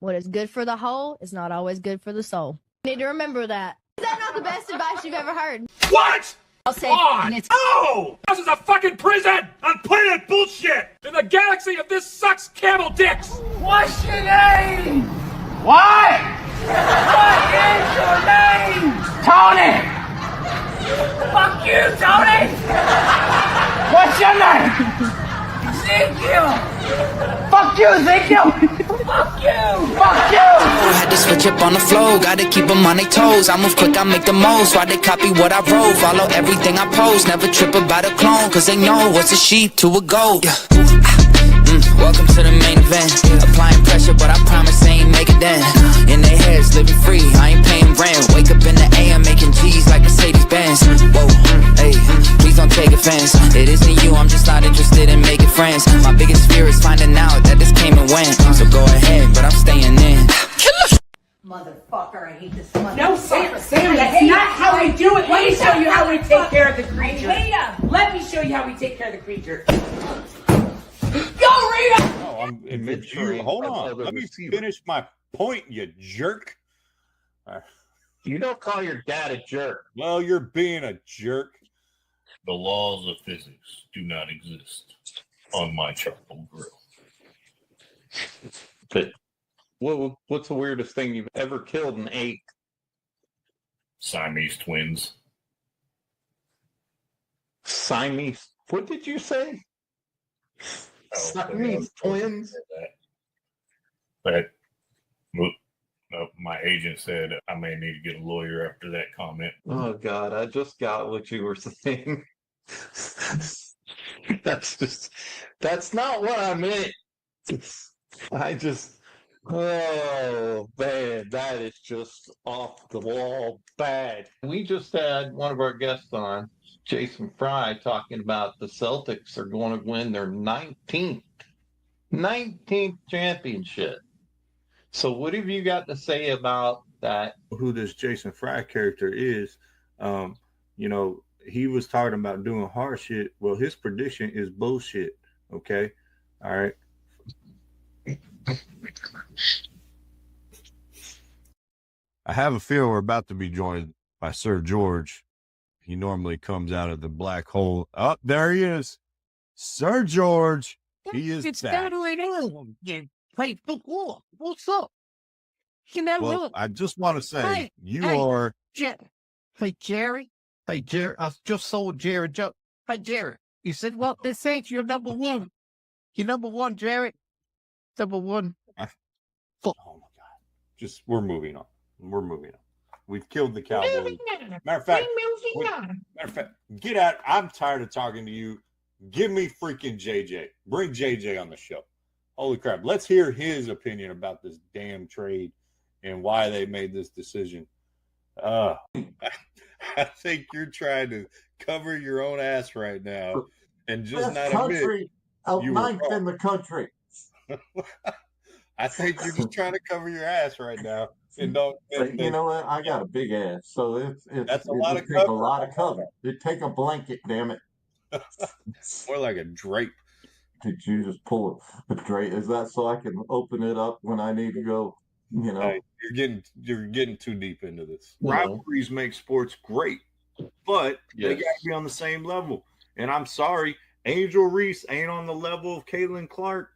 What is good for the whole is not always good for the soul. You need to remember that. Is that not the best advice you've ever heard? What? I'll say No! This is a fucking prison on planet bullshit! In the galaxy of this sucks camel dicks! What's your name? What? What is your name? Tony! Fuck you, Tony! What's your name? Ezekiel! Fuck you, Ezekiel! Fuck you! Fuck you! Had to switch up on the flow, gotta keep them on their toes. I move quick, I make the most, why they copy what I wrote. Follow everything I post, never trip about a clone. Cause they know what's a sheep to a goat. Welcome to the main event. Applying pressure, but I promise I ain't make it then. In their heads, living free, I ain't paying rent. Wake up in the AM, making G's like Mercedes-Benz. Whoa, hey, please don't take offense. It isn't you, I'm just not interested in making friends. My biggest fear is finding out that this came and went. So go ahead, but I'm staying in. Motherfucker, I hate this motherfucker. No, Sam, that's not how we do it. Let me show you how we take care of the creature. Let me show you how we take care of the creature. Go, Rita! No, hold on. Let me finish my point, you jerk. You don't call your dad a jerk. Well, you're being a jerk. The laws of physics do not exist on my charcoal grill. But what's the weirdest thing you've ever killed and ate? Siamese twins. Siamese. What did you say? Siamese twins. But my agent said I may need to get a lawyer after that comment. Oh God, I just got what you were saying. That's not what I meant. Oh man, that is just off the wall bad. We just had one of our guests on, Jason Fry, talking about the Celtics are going to win their 19th championship. So what have you got to say about that? Who this Jason Fry character is, he was talking about doing hard shit. Well, his prediction is bullshit. Okay. All right. I have a feel we're about to be joined by Sir George. He normally comes out of the black hole. Oh, there he is. Sir George. He is back. Play football. What's up? Well, I just want to say, are... Hey, Jerry. Hey, Jerry. I just saw Jerry. Hey, Jerry. He said, well, this ain't your number one. You're number one, Jerry. Number one. Oh, my God. We're moving on. We've killed the Cowboys. Matter of fact, get out. I'm tired of talking to you. Give me freaking JJ. Bring JJ on the show. Holy crap. Let's hear his opinion about this damn trade and why they made this decision. I think you're trying to cover your own ass right now and just not admit you were ninth in the country. I think you're just trying to cover your ass right now. And don't. You know what? I got a big ass, so that's a lot of cover. A lot of cover. It take a blanket, damn it. More like a drape. Did you just pull a drape? Is that so I can open it up when I need to go? Hey, you're getting too deep into this. Rivalries make sports great, but they got to be on the same level. And I'm sorry, Angel Reese ain't on the level of Caitlin Clark.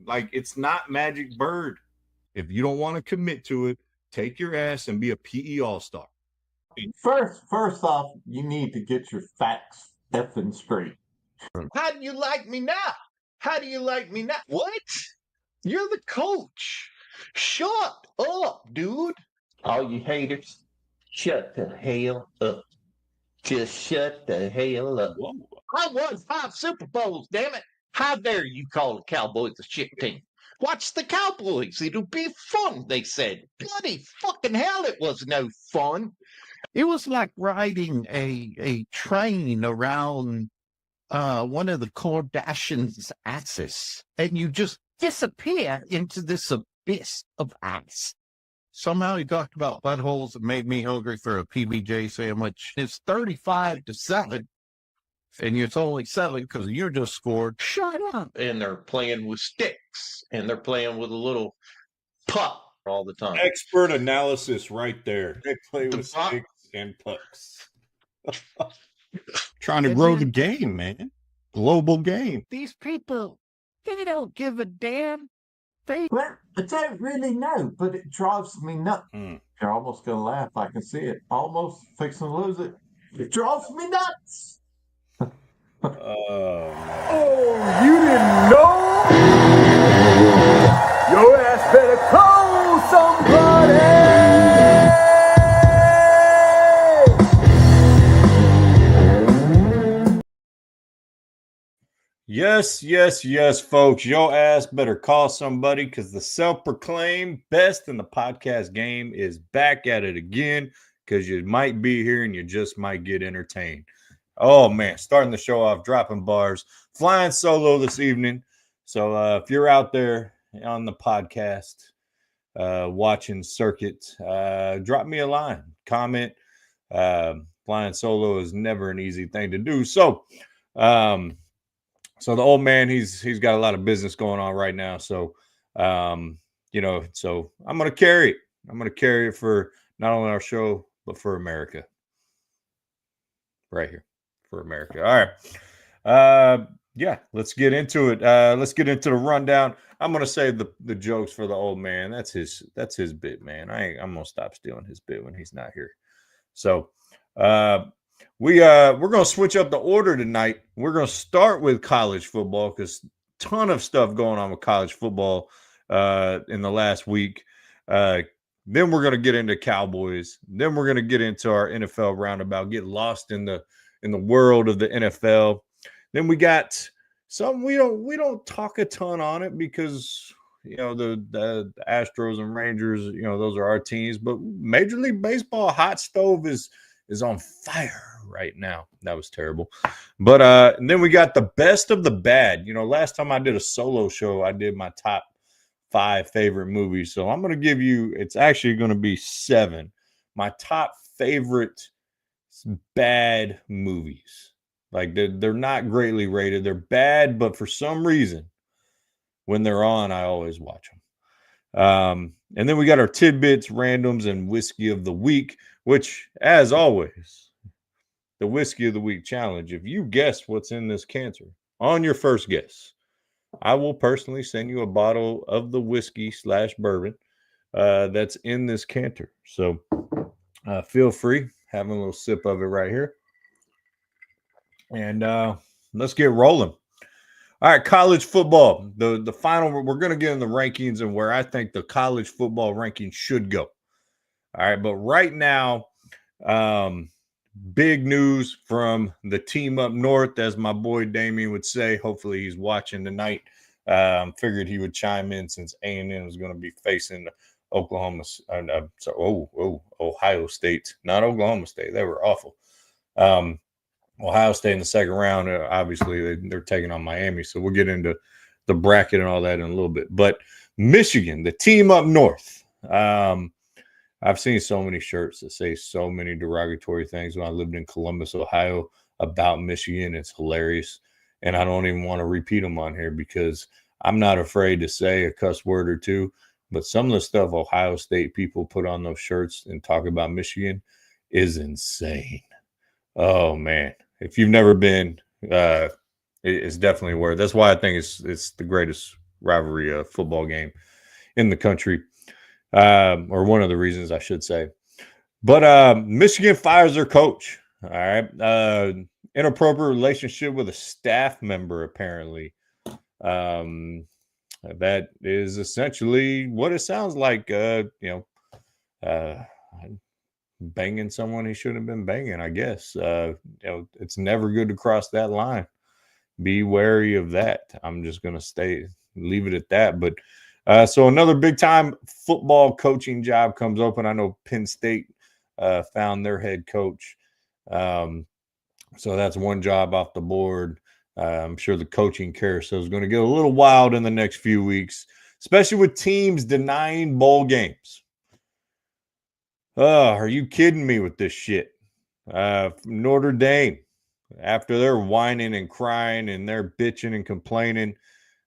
Like, it's not Magic Bird. If you don't want to commit to it, take your ass and be a PE All-Star. First off, you need to get your facts effing straight. How do you like me now? What? You're the coach. Shut up, dude. All you haters, shut the hell up. Just shut the hell up. Whoa. I won 5 Super Bowls, damn it. How dare you call the Cowboys a shit team? Watch the Cowboys. It'll be fun, they said. Bloody fucking hell, it was no fun. It was like riding a train around one of the Kardashians' asses, and you just disappear into this abyss of ass. Somehow he talked about buttholes that made me hungry for a PBJ sandwich. It's 35-7, and it's only 7 because you just scored. Shut up. And they're playing with sticks, and they're playing with a little puck all the time. Expert analysis right there. They play The with puck. sticks and pucks. Trying to grow the game, man. Global game. These people, they don't give a damn. Well, I don't really know, but it drives me nuts. You're almost going to laugh. I can see it. Almost fixing to lose it. It drives me nuts. Oh, Oh, you didn't know? Your ass better call somebody! Yes, folks. Your ass better call somebody because the self-proclaimed best in the podcast game is back at it again because you might be here and you just might get entertained. Oh, man. Starting the show off, dropping bars, flying solo this evening. So if you're out there on the podcast watching Circuit, drop me a line, comment. Flying solo is never an easy thing to do. So the old man, he's got a lot of business going on right now. So, so I'm going to carry it. I'm going to carry it for not only our show, but for America. Right here for America. All right. Yeah, let's get into it. Let's get into the rundown. I'm going to save the jokes for the old man. That's his bit, man. I'm going to stop stealing his bit when he's not here. So, we're going to switch up the order tonight. We're going to start with college football because ton of stuff going on with college football in the last week. Then we're going to get into Cowboys. Then we're going to get into our NFL roundabout, get lost in the world of the NFL. Then we got some we don't talk a ton on it because the Astros and Rangers, those are our teams, but Major League Baseball hot stove is on fire right now. That was terrible. But and then we got the best of the bad. Last time I did a solo show, I did my top 5 favorite movies. So I'm going to give you, it's actually going to be 7. My top favorite bad movies. Like they're not greatly rated. They're bad, but for some reason, when they're on, I always watch them. And then we got our tidbits, randoms, and whiskey of the week, which, as always, the whiskey of the week challenge. If you guess what's in this cancer on your first guess, I will personally send you a bottle of the whiskey / bourbon that's in this canter. So feel free, having a little sip of it right here. And let's get rolling. All right, college football. The final, we're going to get in the rankings and where I think the college football rankings should go. All right, but right now, big news from the team up north, as my boy Damien would say. Hopefully he's watching tonight. Figured he would chime in since A&M was going to be facing Ohio State, not Oklahoma State. They were awful. Ohio State in the second round, obviously they're taking on Miami. So we'll get into the bracket and all that in a little bit. But Michigan, the team up north. I've seen so many shirts that say so many derogatory things when I lived in Columbus, Ohio, about Michigan. It's hilarious. And I don't even want to repeat them on here because I'm not afraid to say a cuss word or two. But some of the stuff Ohio State people put on those shirts and talk about Michigan is insane. Oh, man. If you've never been, it's definitely worth. That's why I think it's the greatest rivalry football game in the country. Or one of the reasons, I should say. But Michigan fires their coach. All right. Inappropriate relationship with a staff member, apparently. That is essentially what it sounds like. Banging someone he shouldn't have been banging, I guess. It's never good to cross that line. Be wary of that. I'm just going to leave it at that. But so another big time football coaching job comes open. I know Penn State found their head coach. So that's one job off the board. I'm sure the coaching carousel is going to get a little wild in the next few weeks, especially with teams denying bowl games. Oh, are you kidding me with this shit? Notre Dame, after they're whining and crying and they're bitching and complaining,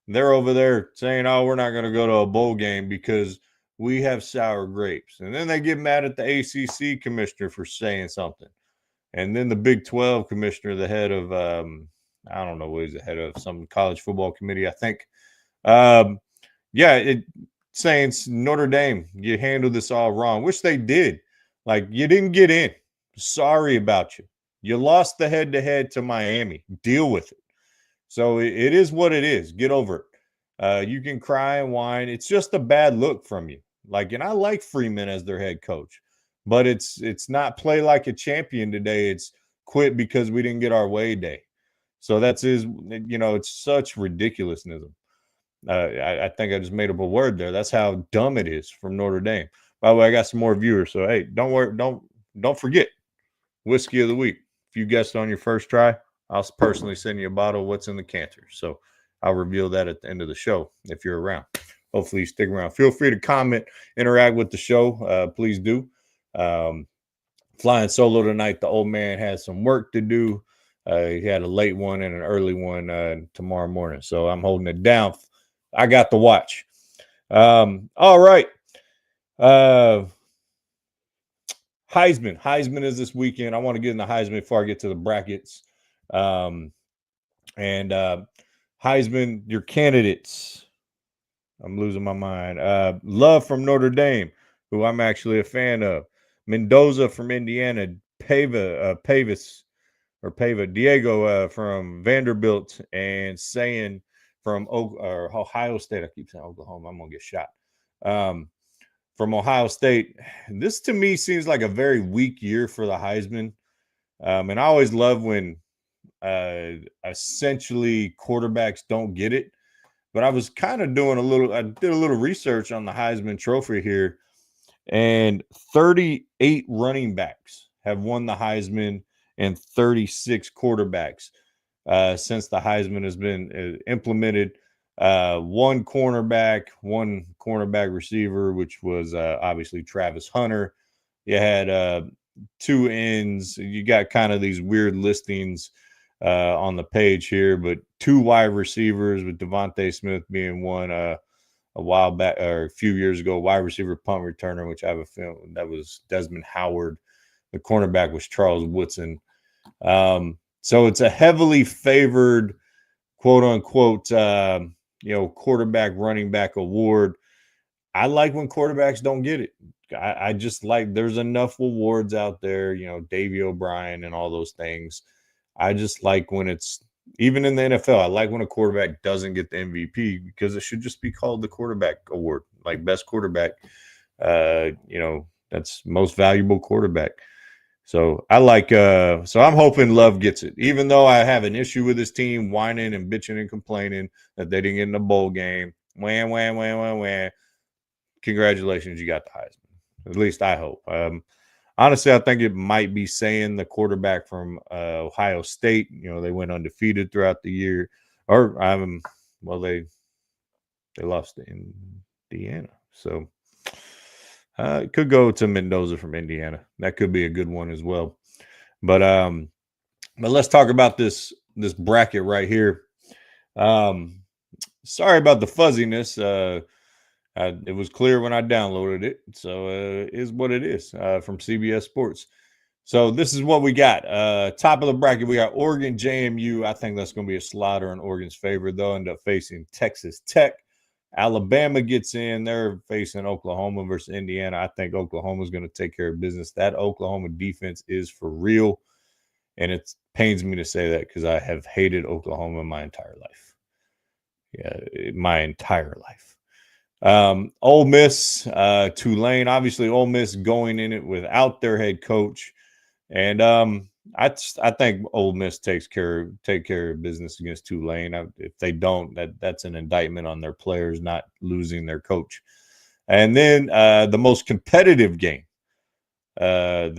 they're over there saying, oh, we're not going to go to a bowl game because we have sour grapes. And then they get mad at the ACC commissioner for saying something. And then the Big 12 commissioner, the head of, I don't know what he's the head of, some college football committee, I think. Saying Notre Dame, you handled this all wrong, which they did. Like, you didn't get in. Sorry about you. You lost the head-to-head to Miami. Deal with it. So it is what it is. Get over it. You can cry and whine. It's just a bad look from you. Like, and I like Freeman as their head coach, but it's not play like a champion today. It's quit because we didn't get our way day. So it's such ridiculousness. I think I just made up a word there. That's how dumb it is from Notre Dame. By the way, I got some more viewers. So, hey, don't worry. Don't forget whiskey of the week. If you guessed on your first try, I'll personally send you a bottle of what's in the canter. So I'll reveal that at the end of the show if you're around. Hopefully you stick around. Feel free to comment, interact with the show. Please do. Flying solo tonight. The old man has some work to do. He had a late one and an early one tomorrow morning. So I'm holding it down. I got the watch. All right. Heisman is this weekend. I want to get in the Heisman before I get to the brackets. Heisman, your candidates. I'm losing my mind. Love from Notre Dame, who I'm actually a fan of. Mendoza from Indiana. Pava, Diego from Vanderbilt, and Sayin from Ohio State. I keep saying Oklahoma. I'm going to get shot. From Ohio State. This to me seems like a very weak year for the Heisman. And I always love when essentially quarterbacks don't get it. But I was kind of I did a little research on the Heisman Trophy here, and 38 running backs have won the Heisman and 36 quarterbacks since the Heisman has been implemented. One cornerback receiver, which was obviously Travis Hunter. You had 2 ends. You got kind of these weird listings on the page here, but 2 wide receivers, with Devontae Smith being one a while back or a few years ago, wide receiver punt returner, which I have a feeling that was Desmond Howard. The cornerback was Charles Woodson. So it's a heavily favored, quote unquote, quarterback running back award. I like when quarterbacks don't get it. I just like, there's enough awards out there, Davey O'Brien and all those things. I just like when it's, even in the NFL, I like when a quarterback doesn't get the MVP, because it should just be called the quarterback award, like best quarterback, that's most valuable quarterback. So I like, so I'm hoping Love gets it, even though I have an issue with his team whining and bitching and complaining that they didn't get in the bowl game. Wham. Congratulations, you got the Heisman. At least I hope. Honestly, I think it might be saying the quarterback from Ohio State. They went undefeated throughout the year, or they lost to Indiana, so it could go to Mendoza from Indiana. That could be a good one as well. But let's talk about this bracket right here. Sorry about the fuzziness. It was clear when I downloaded it, so it is what it is from CBS Sports. So this is what we got. Top of the bracket, we got Oregon, JMU. I think that's going to be a slaughter in Oregon's favor. They'll end up facing Texas Tech. Alabama gets in. They're facing Oklahoma versus Indiana. I think Oklahoma's going to take care of business. That Oklahoma defense is for real, and it pains me to say that because I have hated Oklahoma my entire life. Yeah, my entire life. Ole Miss, Tulane. Obviously, Ole Miss going in it without their head coach, and I think Ole Miss take care of business against Tulane. If they don't, that's an indictment on their players not losing their coach. And then the most competitive game I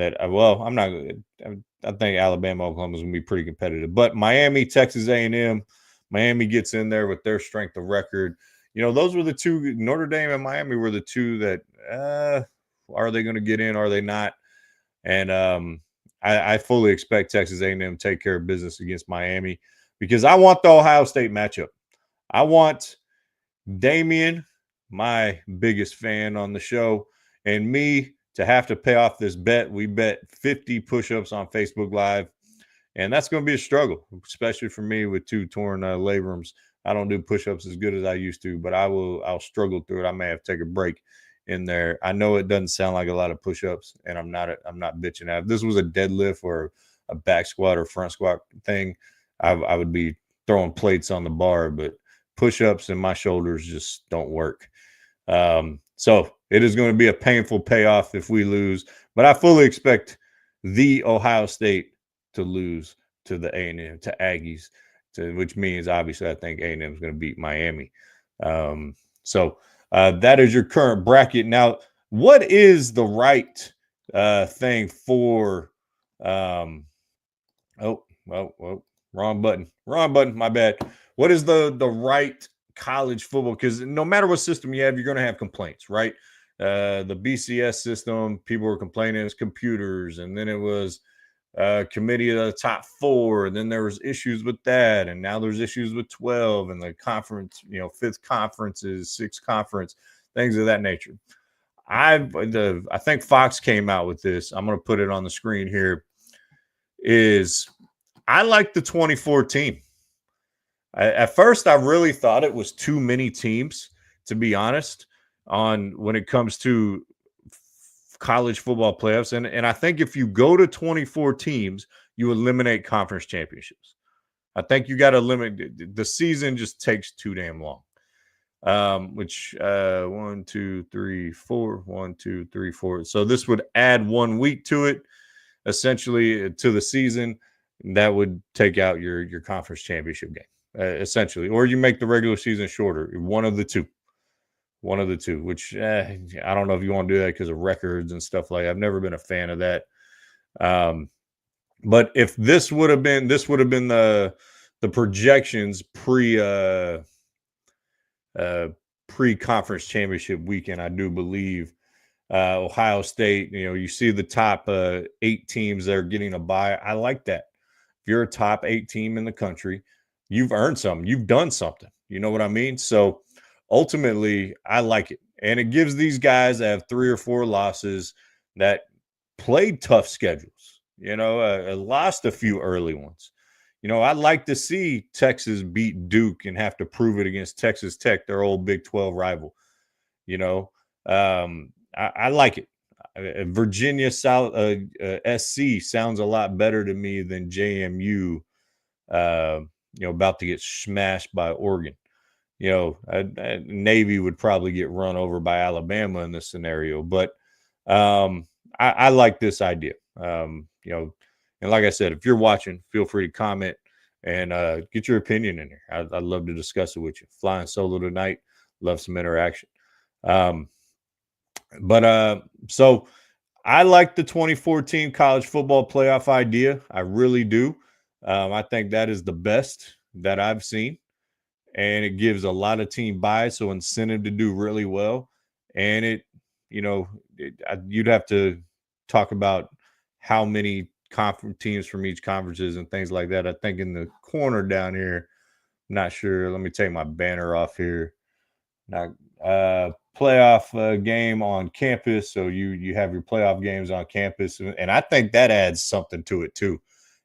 think Alabama, Oklahoma is going to be pretty competitive, but Miami, Texas A&M. Miami gets in there with their strength of record. Those were the two. Notre Dame and Miami were the two that are they going to get in? Are they not? And I fully expect Texas A&M to take care of business against Miami, because I want the Ohio State matchup. I want Damian my biggest fan on the show, and me to have to pay off this bet. We bet 50 push-ups on Facebook Live, and that's going to be a struggle, especially for me with 2 torn labrums. I don't do push-ups as good as I used to, but I'll struggle through it. I may have to take a break in there. I know it doesn't sound like a lot of push-ups, and I'm not bitching out. If this was a deadlift or a back squat or front squat thing, I would be throwing plates on the bar, but push-ups and my shoulders just don't work. So it is going to be a painful payoff if we lose, but I fully expect the Ohio State to lose to the A&M, to Aggies, which means obviously I think A&M is going to beat Miami. So that is your current bracket. Now, what is the right thing for wrong button, my bad. What is the right college football? Because no matter what system you have, you're going to have complaints, right? The BCS system, people were complaining it's computers, and then it was committee of the top 4, and then there was issues with that, and now there's issues with 12 and the conference, 5th conferences, 6th conference, things of that nature. I think Fox came out with this. I'm going to put it on the screen here. I like the 2014. At first, I really thought it was too many teams, to be honest, when it comes to college football playoffs. And I think if you go to 24 teams, you eliminate conference championships. I think you got to limit. The season just takes too damn long. 1, 2, 3, 4. 1, 2, 3, 4. So this would add 1 week to it, essentially, to the season. That would take out your conference championship game, essentially, or you make the regular season shorter. One of the two, which I don't know if you want to do that because of records and stuff like that. I've never been a fan of that. But if this would have been the projections pre-conference championship weekend, I do believe Ohio State, you see the top 8 teams that are getting a bye. I like that. If you're a top 8 team in the country, you've earned something. You've done something. You know what I mean? So ultimately, I like it. And it gives these guys that have 3 or 4 losses that played tough schedules, lost a few early ones. I'd like to see Texas beat Duke and have to prove it against Texas Tech, their old Big 12 rival. I like it. Virginia South SC sounds a lot better to me than JMU. About to get smashed by Oregon. Navy would probably get run over by Alabama in this scenario, but I like this idea. And like I said, if you're watching, feel free to comment and get your opinion in here. I'd love to discuss it with you. Flying solo tonight, love some interaction. So I like the 2014 college football playoff idea. I really do. I think that is the best that I've seen, and it gives a lot of team buy-in, so incentive to do really well. And you'd have to talk about how many teams from each conferences and things like that. I think in the corner down here, I'm not sure. Let me take my banner off here. Now, playoff game on campus. So you have your playoff games on campus. And I think that adds something to it too.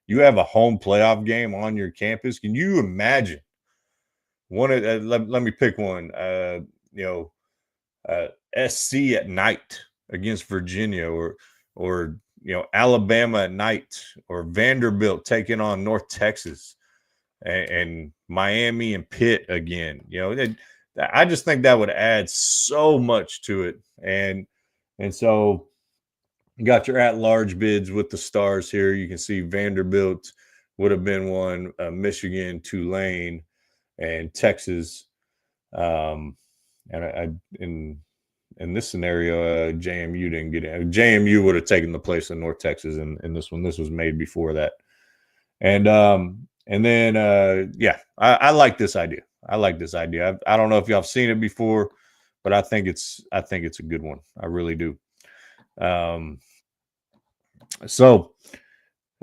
You have a home playoff game on your campus. Can you imagine let me pick one, SC at night against Virginia, or Alabama at night, or Vanderbilt taking on North Texas, and Miami and Pitt again. I just think that would add so much to it. And so you got your at-large bids with the stars here. You can see Vanderbilt would have been one, Michigan, Tulane, and Texas. And in this scenario, JMU didn't get it. JMU would have taken the place of North Texas in this one. This was made before that. And then I like this idea. I don't know if y'all have seen it before, but I think it's a good one. I really do. So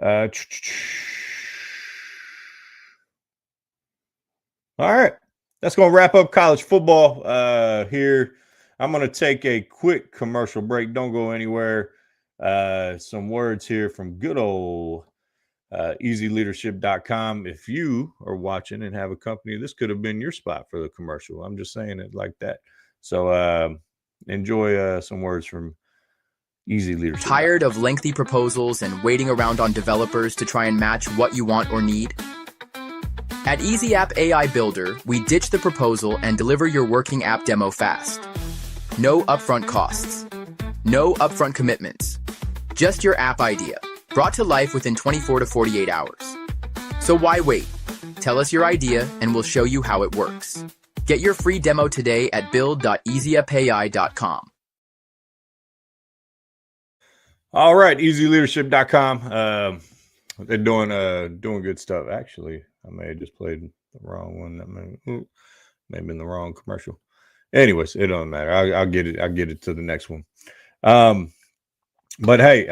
all right. that's going to wrap up college football here. I'm going to take a quick commercial break. Don't go anywhere. Some words here from good old easyleadership.com. If you are watching and have a company, this could have been your spot for the commercial. I'm just saying it like that. So enjoy some words from Easy Leadership. Tired of lengthy proposals and waiting around on developers to try and match what you want or need? At Easy App AI Builder, we ditch the proposal and deliver your working app demo fast. No upfront costs. No upfront commitments. Just your app idea, brought to life within 24 to 48 hours. So why wait? Tell us your idea and we'll show you how it works. Get your free demo today at build.easyapai.com. All right, easyleadership.com. They're doing good stuff. Actually, I may have just played the wrong one. That may have been the wrong commercial. Anyways, it don't matter. I'll get it. I'll get it to the next one. But hey,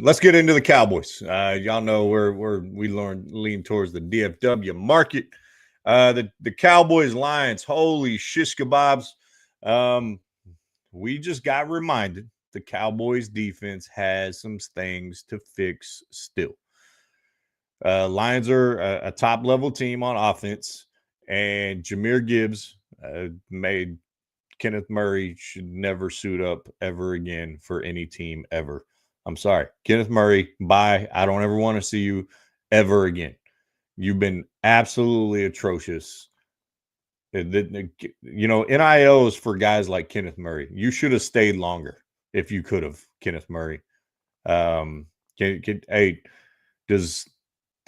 let's get into the Cowboys. Y'all know we lean towards the DFW market. The Cowboys Lions. Holy shish kebabs. We just got reminded the Cowboys defense has some things to fix still. Lions are a top level team on offense, and Jahmyr Gibbs made Kenneth Murray should never suit up ever again for any team ever. I'm sorry, Kenneth Murray, bye. I don't ever want to see you ever again. You've been absolutely atrocious. You know, NIL is for guys like Kenneth Murray. You should have stayed longer if you could have, Kenneth Murray. Hey, does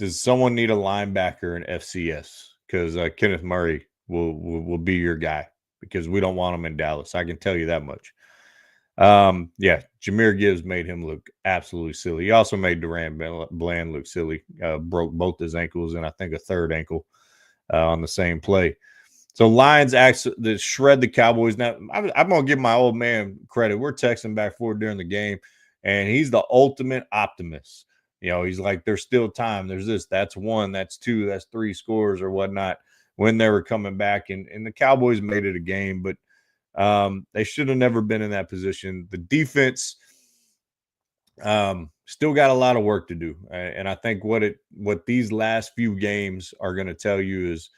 someone need a linebacker in FCS? Because Kenneth Murray will be your guy, because we don't want him in Dallas. I can tell you that much. Yeah, Jahmyr Gibbs made him look absolutely silly. He also made Duran Bland look silly. Broke both his ankles and I think a third ankle on the same play. So Lions actually shred the Cowboys. Now, I'm going to give my old man credit. We're texting back and forth during the game, and he's the ultimate optimist. You know, he's like, there's still time. There's this. That's one. That's two. That's three scores or whatnot when they were coming back. And the Cowboys made it a game, but they should have never been in that position. The defense still got a lot of work to do. And I think what these last few games are going to tell you is,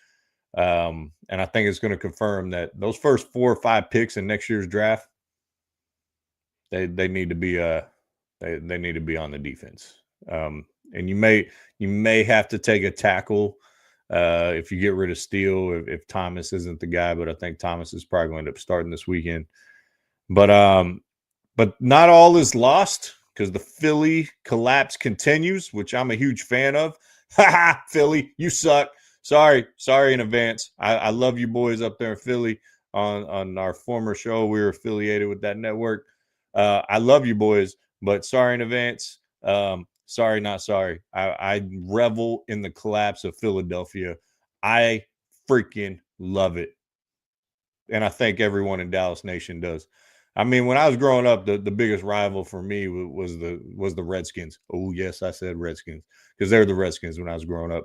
and I think it's going to confirm that those first 4 or 5 picks in next year's draft, they need to be they need to be on the defense. And you may have to take a tackle if you get rid of Steele, if Thomas isn't the guy, but I think Thomas is probably going to end up starting this weekend. But not all is lost, because the Philly collapse continues, which I'm a huge fan of. Ha ha, Philly, you suck. Sorry in advance. I love you boys up there in Philly. On our former show, we were affiliated with that network. I love you boys, but sorry in advance. Sorry, not sorry. I revel in the collapse of Philadelphia. I freaking love it. And I think everyone in Dallas Nation does. I mean, when I was growing up, the biggest rival for me was the Redskins. Oh, yes, I said Redskins, because they're the Redskins when I was growing up.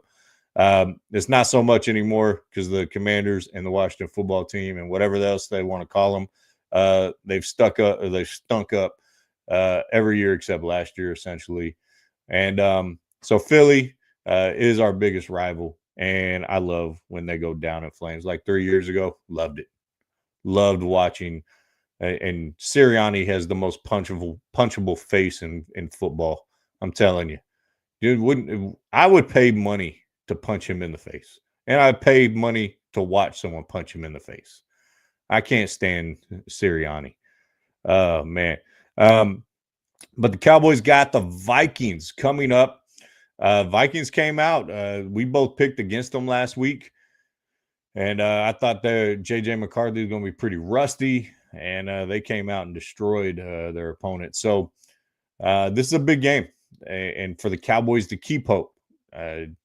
It's not so much anymore, because the Commanders and the Washington football team and whatever else they want to call them, they've stunk up every year except last year, essentially. And so Philly is our biggest rival, and I love when they go down in flames. Like 3 years ago, loved it. Loved watching. And Sirianni has the most punchable face in football. I'm telling you, dude. I would pay money to punch him in the face, and I paid money to watch someone punch him in the face. I can't stand Sirianni. Oh man. But the Cowboys got the Vikings coming up. Vikings came out. We both picked against them last week, and I thought that J.J. McCarthy was going to be pretty rusty, and they came out and destroyed their opponent. So this is a big game, and for the Cowboys to keep hope. And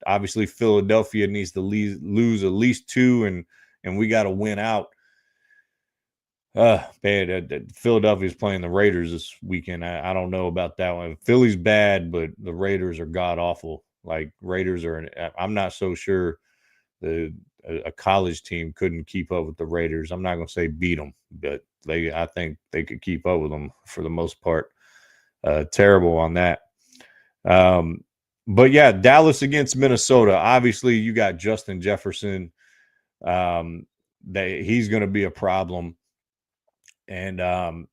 obviously Philadelphia needs to lose at least 2, and we got to win out. Man, Philadelphia's playing the Raiders this weekend. I don't know about that one. Philly's bad, but the Raiders are god awful. Like, Raiders are. I'm not so sure. a college team couldn't keep up with the Raiders. I'm not going to say beat them, but I think they could keep up with them for the most part. Terrible on that. But yeah, Dallas against Minnesota. Obviously, you got Justin Jefferson. He's going to be a problem, and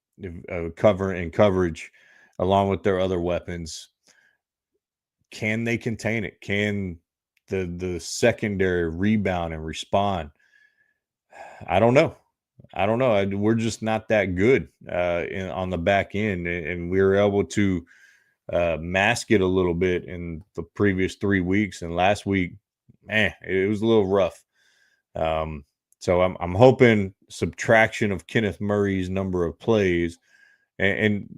coverage along with their other weapons. Can they contain it? Can the secondary rebound and respond? I don't know. We're just not that good on the back end, and we were able to mask it a little bit in the previous 3 weeks. And last week, man, it was a little rough. So I'm hoping subtraction of Kenneth Murray's number of plays, and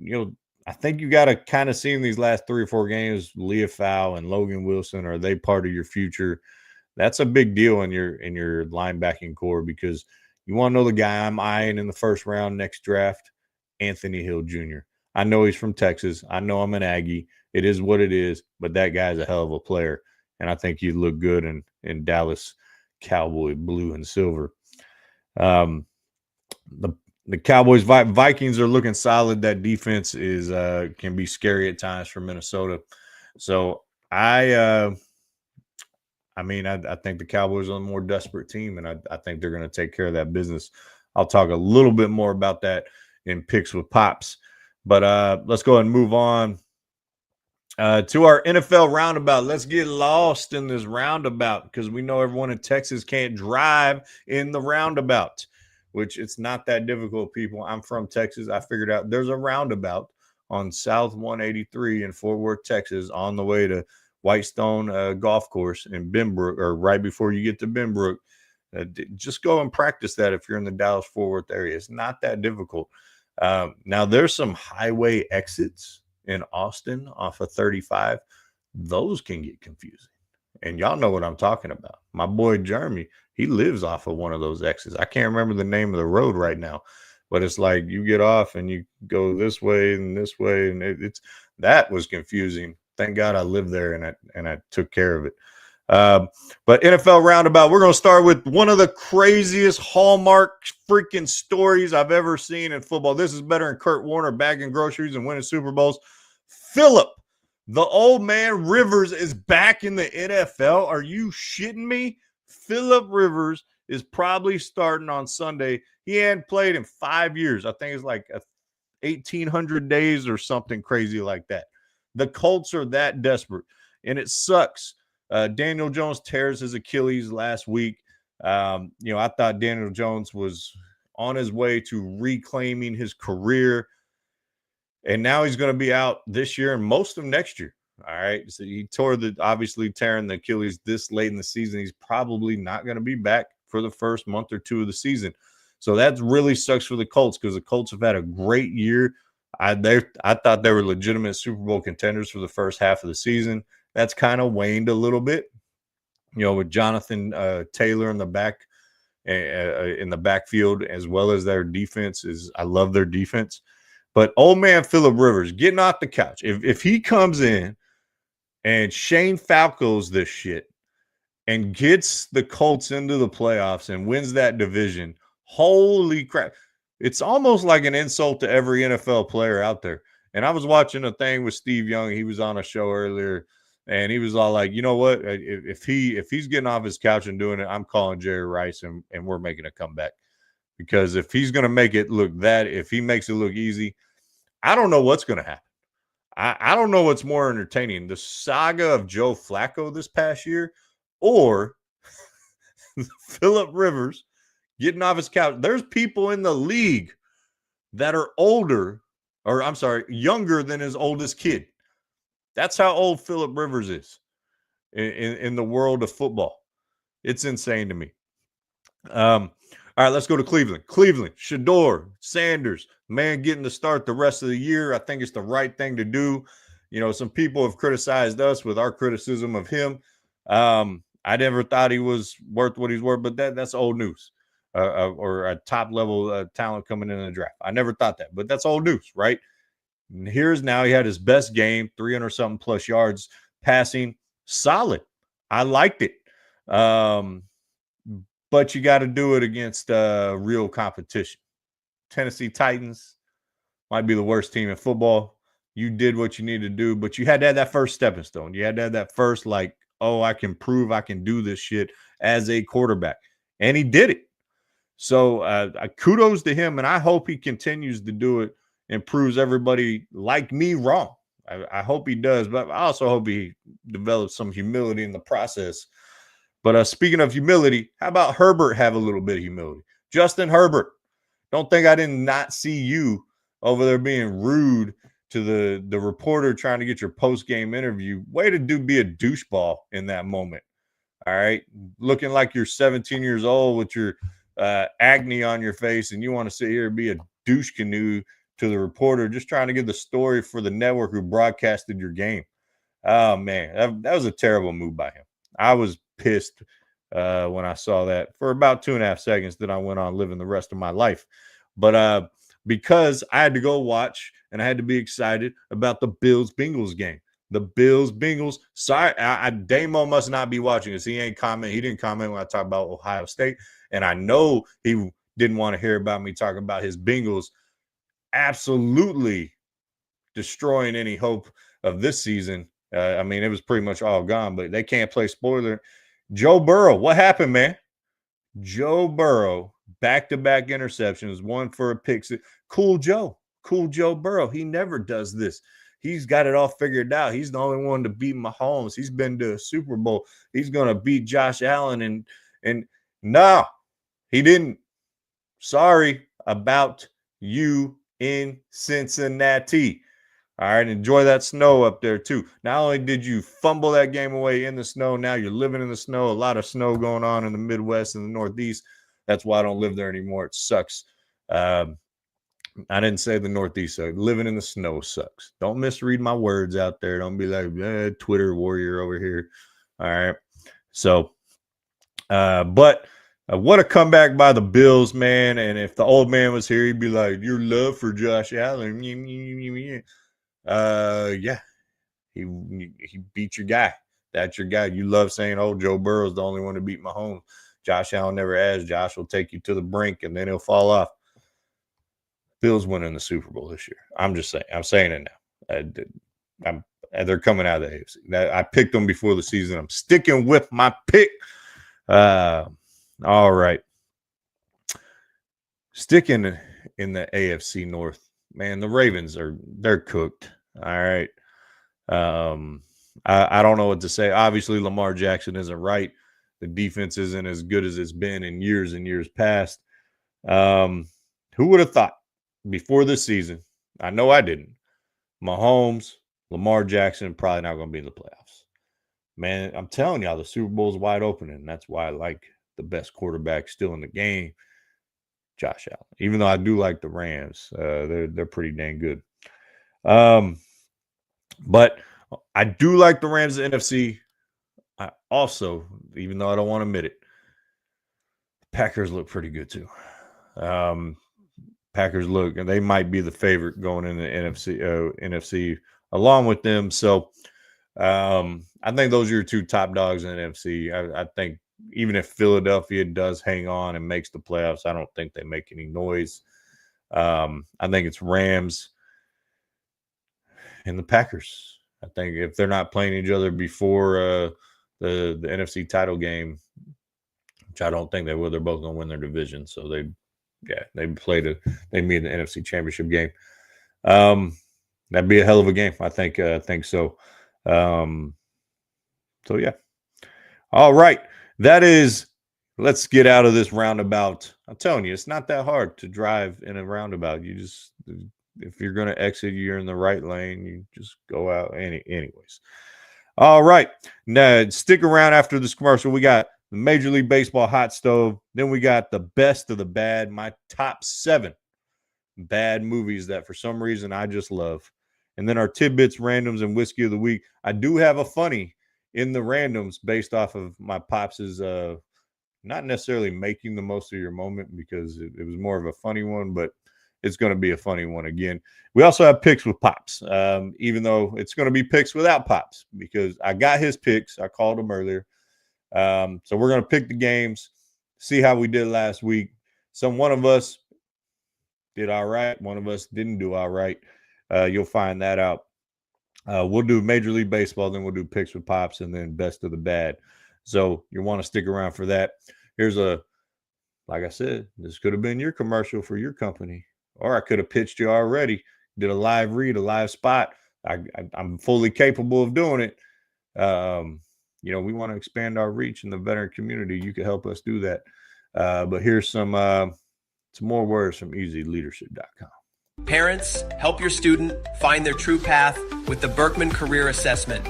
I think you got to kind of see in these last 3 or 4 games, Leah Fowl and Logan Wilson, are they part of your future? That's a big deal in your linebacking core, because you want to know the guy I'm eyeing in the first round next draft, Anthony Hill Jr. I know he's from Texas. I know I'm an Aggie. It is what it is, but that guy's a hell of a player, and I think he'd look good in Dallas Cowboy blue and silver. The Cowboys Vikings are looking solid. That defense is can be scary at times for Minnesota. So I think the Cowboys are a more desperate team, and I think they're going to take care of that business. I'll talk a little bit more about that in Picks with Pops. But let's go ahead and move on to our NFL roundabout. Let's get lost in this roundabout, because we know everyone in Texas can't drive in the roundabout, which it's not that difficult, people. I'm from Texas. I figured out there's a roundabout on South 183 in Fort Worth, Texas, on the way to Whitestone Golf Course in Benbrook, or right before you get to Benbrook. Just go and practice that if you're in the Dallas-Fort Worth area. It's not that difficult. Now, there's some highway exits in Austin off of 35. Those can get confusing. And y'all know what I'm talking about. My boy Jeremy, he lives off of one of those exits. I can't remember the name of the road right now, but it's like you get off and you go this way, and that was confusing. Thank God I lived there and I took care of it. But NFL roundabout, we're going to start with one of the craziest Hallmark freaking stories I've ever seen in football. This is better than Kurt Warner bagging groceries and winning Super Bowls. Philip, the old man Rivers, is back in the NFL. Are you shitting me? Philip Rivers is probably starting on Sunday. He hadn't played in 5 years. I think it's like 1,800 days or something crazy like that. The Colts are that desperate, and it sucks. Daniel Jones tears his Achilles last week. I thought Daniel Jones was on his way to reclaiming his career, and now he's going to be out this year and most of next year. All right. So he obviously tearing the Achilles this late in the season. He's probably not going to be back for the first month or two of the season. So that really sucks for the Colts, because the Colts have had a great year. I thought they were legitimate Super Bowl contenders for the first half of the season. That's kind of waned a little bit, with Jonathan Taylor in the backfield, as well as their defense. I love their defense. But old man Philip Rivers getting off the couch. If he comes in and Shane Falco's this shit and gets the Colts into the playoffs and wins that division, holy crap. It's almost like an insult to every NFL player out there. And I was watching a thing with Steve Young. He was on a show earlier, and he was all like, you know what? If he's getting off his couch and doing it, I'm calling Jerry Rice, and we're making a comeback. Because if he's going to make it look if he makes it look easy, I don't know what's going to happen. I don't know what's more entertaining, the saga of Joe Flacco this past year, or Philip Rivers getting off his couch. There's people in the league that are younger than his oldest kid. That's how old Philip Rivers is in the world of football. It's insane to me. All right, let's go to Cleveland. Cleveland, Shador Sanders, man, getting to start the rest of the year. I think it's the right thing to do. Some people have criticized us with our criticism of him. I never thought he was worth what he's worth, but that's old news. Or a top-level talent coming in the draft. I never thought that, but that's old news, right? And here's now he had his best game, 300-something plus yards passing. Solid. I liked it. but you got to do it against real competition. Tennessee Titans might be the worst team in football. You did what you needed to do, but you had to have that first stepping stone. You had to have that first, like, oh, I can prove I can do this shit as a quarterback. And he did it. So kudos to him, and I hope he continues to do it and proves everybody like me wrong. I hope he does, but I also hope he develops some humility in the process. But speaking of humility, how about Herbert have a little bit of humility? Justin Herbert, don't think I did not see you over there being rude to the reporter trying to get your post-game interview. Way to be a doucheball in that moment. All right. Looking like you're 17 years old with your acne on your face, and you want to sit here and be a douche canoe to the reporter just trying to get the story for the network who broadcasted your game. Oh, man, that was a terrible move by him. I was pissed when I saw that for about 2.5 seconds. Then I went on living the rest of my life. But because I had to go watch and I had to be excited about the Bills-Bengals game. The Bills-Bengals. Sorry, Damo must not be watching this. He didn't comment when I talked about Ohio State. And I know he didn't want to hear about me talking about his Bengals absolutely destroying any hope of this season. I mean, it was pretty much all gone, but they can't play spoiler. Joe Burrow, what happened, man? Joe Burrow, back-to-back interceptions, one for a pick six. Cool Joe Burrow. He never does this. He's got it all figured out. He's the only one to beat Mahomes. He's been to a Super Bowl. He's going to beat Josh Allen. And no, he didn't. Sorry about you in Cincinnati. All right, enjoy that snow up there too. Not only did you fumble that game away in the snow, now you're living in the snow. A lot of snow going on in the Midwest and the Northeast. That's why I don't live there anymore. It sucks. I didn't say the Northeast. So living in the snow sucks. Don't misread my words out there. Don't be like Twitter warrior over here. All right. So, but what a comeback by the Bills, man. And if the old man was here, he'd be like, your love for Josh Allen. Yeah, he beat your guy. That's your guy. You love saying, oh, Joe Burrow's the only one to beat Mahomes. Josh Allen never has. Josh will take you to the brink, and then he'll fall off. Bills winning the Super Bowl this year. I'm just saying. I'm saying it now. They're coming out of the AFC. I picked them before the season. I'm sticking with my pick. All right. Sticking in the AFC North, man, the Ravens they're cooked. All right. I don't know what to say. Obviously, Lamar Jackson isn't right. The defense isn't as good as it's been in years and years past. Who would have thought before this season? I know I didn't. Mahomes, Lamar Jackson, probably not going to be in the playoffs. Man, I'm telling y'all, the Super Bowl is wide open, and that's why I like the best quarterback still in the game, Josh Allen. Even though I do like the Rams, they're pretty dang good. But I do like the Rams in NFC. I also, even though I don't want to admit it, Packers look pretty good too. Packers look, and they might be the favorite going in the NFC along with them. So I think those are your two top dogs in the NFC. I think even if Philadelphia does hang on and makes the playoffs, I don't think they make any noise. I think it's Rams and the Packers. I think if they're not playing each other before the NFC title game, which I don't think they will, they're both going to win their division. So they meet in the NFC Championship game. That'd be a hell of a game. I think so. So yeah. All right. Let's get out of this roundabout. I'm telling you, it's not that hard to drive in a roundabout. You just, if you're going to exit, you're in the right lane. You just go out anyways. All right. Now, stick around after this commercial. We got the Major League Baseball hot stove. Then we got the best of the bad, my top 7 bad movies that for some reason I just love. And then our tidbits, randoms, and whiskey of the week. I do have a funny in the randoms based off of my Pops' not necessarily making the most of your moment because it was more of a funny one, but it's going to be a funny one again. We also have picks with Pops, even though it's going to be picks without Pops because I got his picks. I called him earlier. So we're going to pick the games, see how we did last week. One of us did all right. One of us didn't do all right. You'll find that out. We'll do Major League Baseball, then we'll do Picks with Pops, and then Best of the Bad. So you want to stick around for that. Here's like I said, this could have been your commercial for your company, or I could have pitched you already. Did a live read, a live spot. I'm fully capable of doing it. We want to expand our reach in the veteran community. You can help us do that. But here's some more words from easyleadership.com. Parents, help your student find their true path with the Berkman Career Assessment.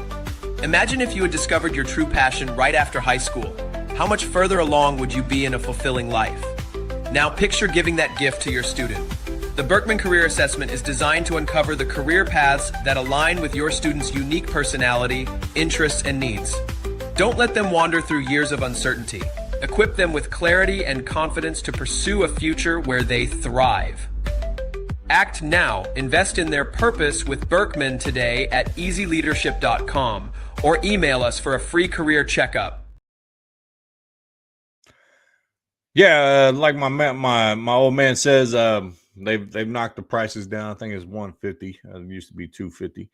Imagine if you had discovered your true passion right after high school. How much further along would you be in a fulfilling life? Now picture giving that gift to your student. The Berkman Career Assessment is designed to uncover the career paths that align with your student's unique personality, interests, and needs. Don't let them wander through years of uncertainty. Equip them with clarity and confidence to pursue a future where they thrive. Act now. Invest in their purpose with Berkman today at easyleadership.com or email us for a free career checkup. Yeah, like my old man says, they've knocked the prices down. I think it's $150. It used to be $250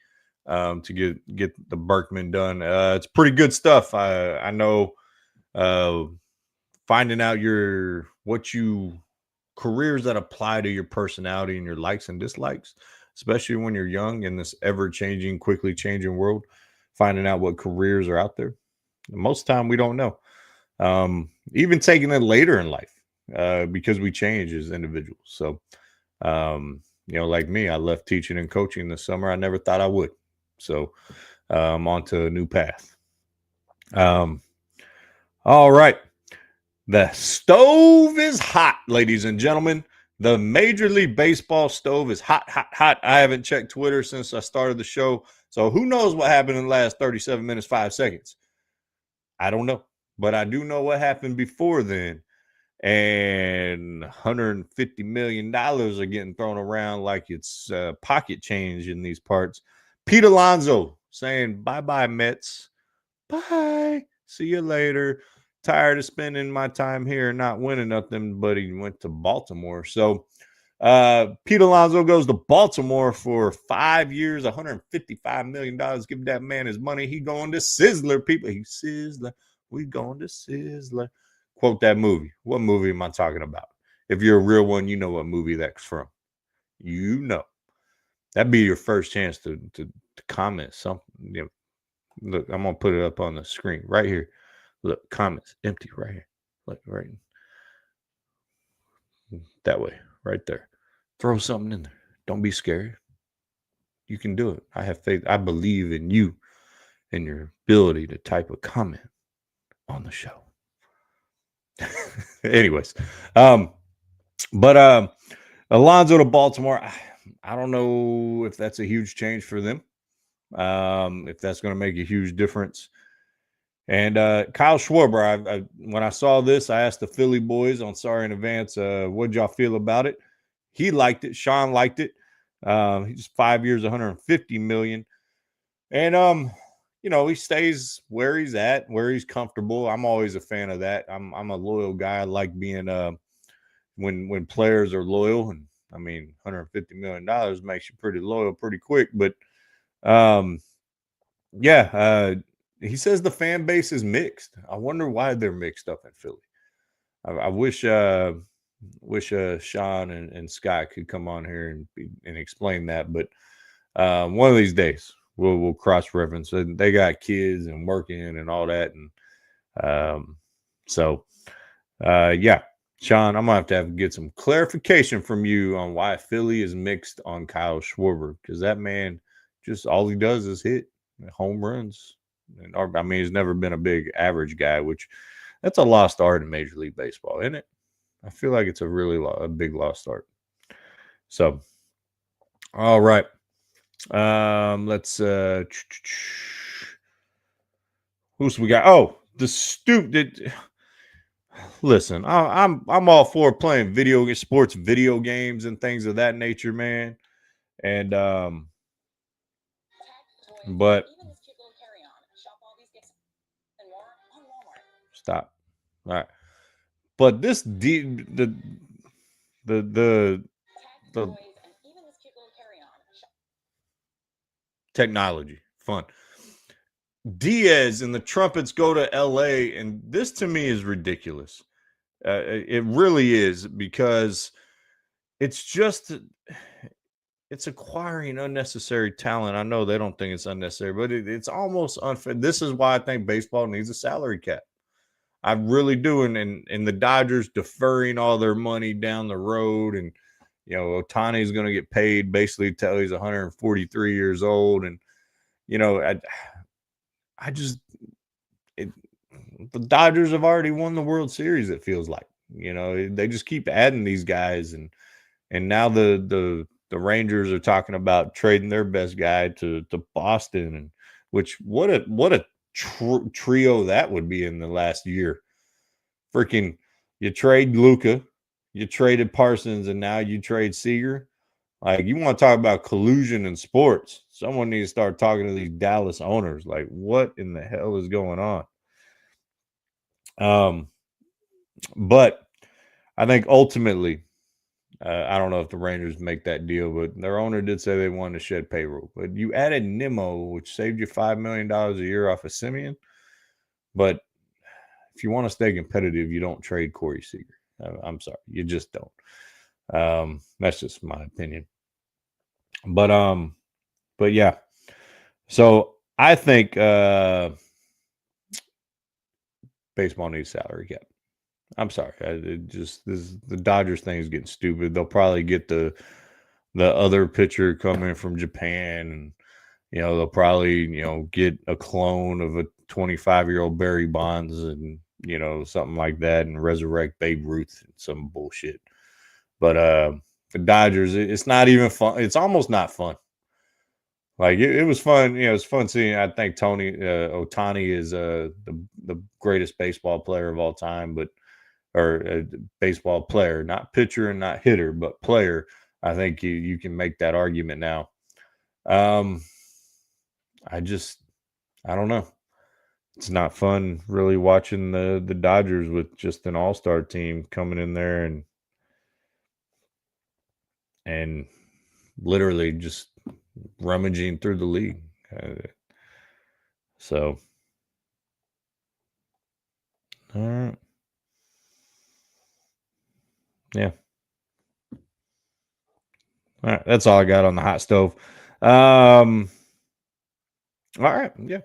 to get the Berkman done. It's pretty good stuff. I know finding out careers that apply to your personality and your likes and dislikes, especially when you're young in this ever-changing, quickly changing world, finding out what careers are out there. Most of the time we don't know. Even taking it later in life, because we change as individuals. So, like me, I left teaching and coaching this summer. I never thought I would. So, I'm on to a new path. All right. The stove is hot, ladies and gentlemen. The Major League Baseball stove is hot, hot, hot. I haven't checked Twitter since I started the show. So who knows what happened in the last 37 minutes, 5 seconds? I don't know. But I do know what happened before then. And $150 million are getting thrown around like it's pocket change in these parts. Pete Alonso saying, bye-bye, Mets. Bye. See you later. Tired of spending my time here and not winning nothing, but he went to Baltimore. So Pete Alonso goes to Baltimore for 5 years, $155 million. Give that man his money. He going to Sizzler, people. He Sizzler. We going to Sizzler. Quote that movie. What movie am I talking about? If you're a real one, you know what movie that's from. You know. That'd be your first chance to comment something. Look, I'm going to put it up on the screen right here. Look, comments empty right here. Look, right that way, right there. Throw something in there. Don't be scared. You can do it. I have faith. I believe in you and your ability to type a comment on the show. Anyways, but Alonso to Baltimore, I don't know if that's a huge change for them. If that's going to make a huge difference. And Kyle Schwarber, when I saw this, I asked the Philly boys on Sorry in Advance, what'd y'all feel about it? He liked it. Sean liked it. He's 5 years, $150 million. And, he stays where he's at, where he's comfortable. I'm always a fan of that. I'm a loyal guy. I like being when players are loyal. And, I mean, $150 million makes you pretty loyal pretty quick. But, he says the fan base is mixed. I wonder why they're mixed up in Philly. I wish Sean and Scott could come on here and explain that. But one of these days we'll cross reference. They got kids and working and all that, and Sean, I'm gonna have to get some clarification from you on why Philly is mixed on Kyle Schwarber, because that man just all he does is hit home runs. And he's never been a big average guy, which that's a lost art in Major League Baseball, isn't it? I feel like it's a big lost art. So, all right. Let's who's we got? Oh, the stupid. Listen, I'm all for playing sports video games and things of that nature, man. And but stop. All right. But this the technology fun. Diaz and the Trumpets go to LA, and this to me is ridiculous. It really is, because it's just it's acquiring unnecessary talent. I know they don't think it's unnecessary, but it's almost unfair. This is why I think baseball needs a salary cap. I really do. And the Dodgers deferring all their money down the road, and Ohtani is going to get paid basically till he's 143 years old, and I just the Dodgers have already won the World Series. It feels like they just keep adding these guys, and now the Rangers are talking about trading their best guy to Boston, and which what a trio that would be in the last year. Freaking, you trade Luka, you traded Parsons, and now you trade Seager. Like, you want to talk about collusion in sports? Someone needs to start talking to these Dallas owners. Like, what in the hell is going on? But I think ultimately, I don't know if the Rangers make that deal, but their owner did say they wanted to shed payroll. But you added Nimmo, which saved you $5 million a year off of Simeon. But if you want to stay competitive, you don't trade Corey Seager. I'm sorry, you just don't. That's just my opinion. But yeah. So I think baseball needs salary cap. I'm sorry. The Dodgers thing is getting stupid. They'll probably get the other pitcher coming from Japan, and they'll probably get a clone of a 25-year-old Barry Bonds, and something like that, and resurrect Babe Ruth and some bullshit. But the Dodgers, it's not even fun. It's almost not fun. Like, it was fun. It's fun seeing. I think Ohtani is the greatest baseball player of all time, or a baseball player, not pitcher and not hitter, but player. I think you can make that argument now. I don't know. It's not fun really watching the Dodgers with just an all-star team coming in there and literally just rummaging through the league. So, all right. Yeah. All right. That's all I got on the hot stove. All right. Yeah.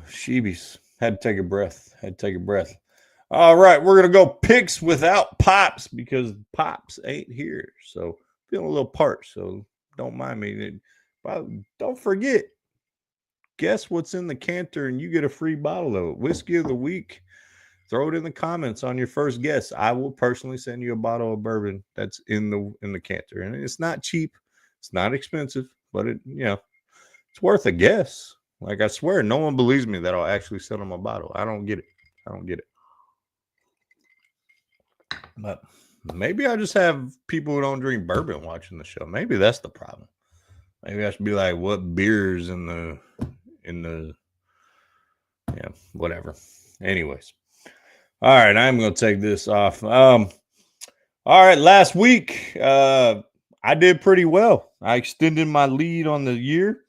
Sheebies. Had to take a breath. All right. We're going to go picks without Pops, because Pops ain't here. So, feeling a little parched. So, don't mind me. But don't forget, guess what's in the canter, and you get a free bottle of it. Whiskey of the week. Throw it in the comments on your first guess. I will personally send you a bottle of bourbon that's in the canter. And it's not cheap. It's not expensive, but it's worth a guess. Like, I swear, no one believes me that I'll actually send them a bottle. I don't get it. But maybe I just have people who don't drink bourbon watching the show. Maybe that's the problem. Maybe I should be like, what beers in the whatever. Anyways. All right, I'm going to take this off. All right, last week, I did pretty well. I extended my lead on the year.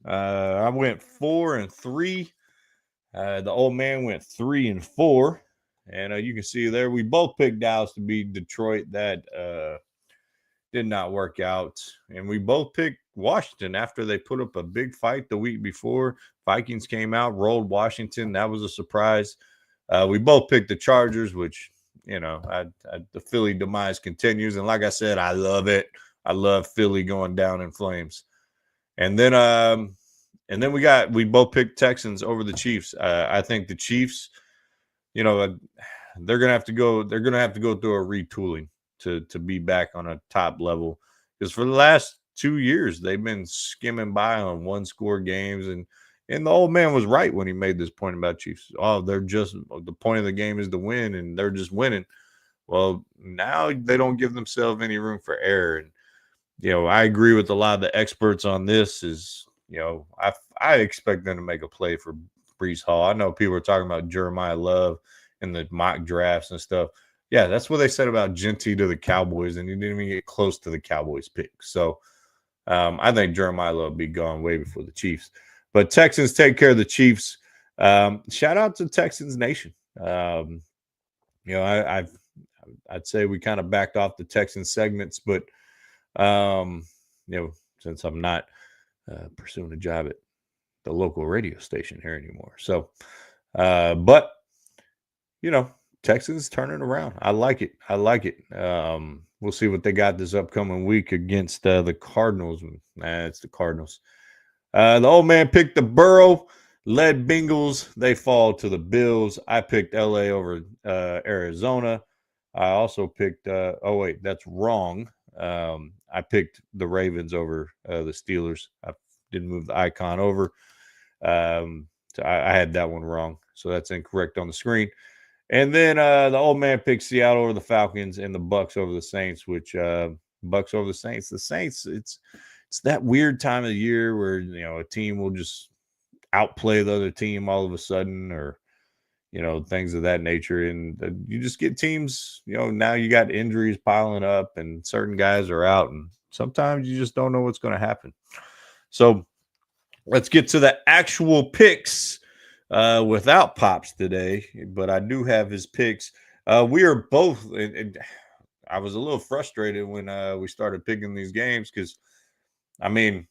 I went 4-3. The old man went 3-4. And you can see there, we both picked Dallas to beat Detroit. That did not work out. And we both picked Washington after they put up a big fight the week before. Vikings came out, rolled Washington. That was a surprise. We both picked the Chargers, which, the Philly demise continues. And like I said, I love it. I love Philly going down in flames. And then we both picked Texans over the Chiefs. I think the Chiefs, they're going to have to go through a retooling to be back on a top level. Because for the last 2 years, they've been skimming by on one-score games. And the old man was right when he made this point about Chiefs. Oh, the point of the game is to win, and they're just winning. Well, now they don't give themselves any room for error. And, I agree with a lot of the experts on this is, I expect them to make a play for Brees Hall. I know people are talking about Jeremiah Love in the mock drafts and stuff. Yeah, that's what they said about Genty to the Cowboys, and he didn't even get close to the Cowboys pick. So I think Jeremiah Love will be gone way before the Chiefs. But Texans take care of the Chiefs. Shout out to Texans Nation. You know, I'd say we kind of backed off the Texans segments, but you know, since I'm not pursuing a job at the local radio station here anymore. So, but you know, Texans turning around. I like it. I like it. We'll see what they got this upcoming week against the Cardinals. It's the Cardinals. The old man picked the Burrow led Bengals. They fall to the Bills. I picked LA over Arizona. I also picked oh wait, that's wrong. I picked the Ravens over the Steelers. I didn't move the icon over. So I had that one wrong. So that's incorrect on the screen. And then the old man picked Seattle over the Falcons and the Bucks over the Saints, which Bucks over the Saints. The Saints, it's that weird time of the year where, you know, a team will just outplay the other team all of a sudden, or, you know, things of that nature. And you just get teams, you know, now you got injuries piling up and certain guys are out, and sometimes you just don't know what's going to happen. So let's get to the actual picks without Pops today, but I do have his picks. We are both, and I was a little frustrated when we started picking these games because, I mean,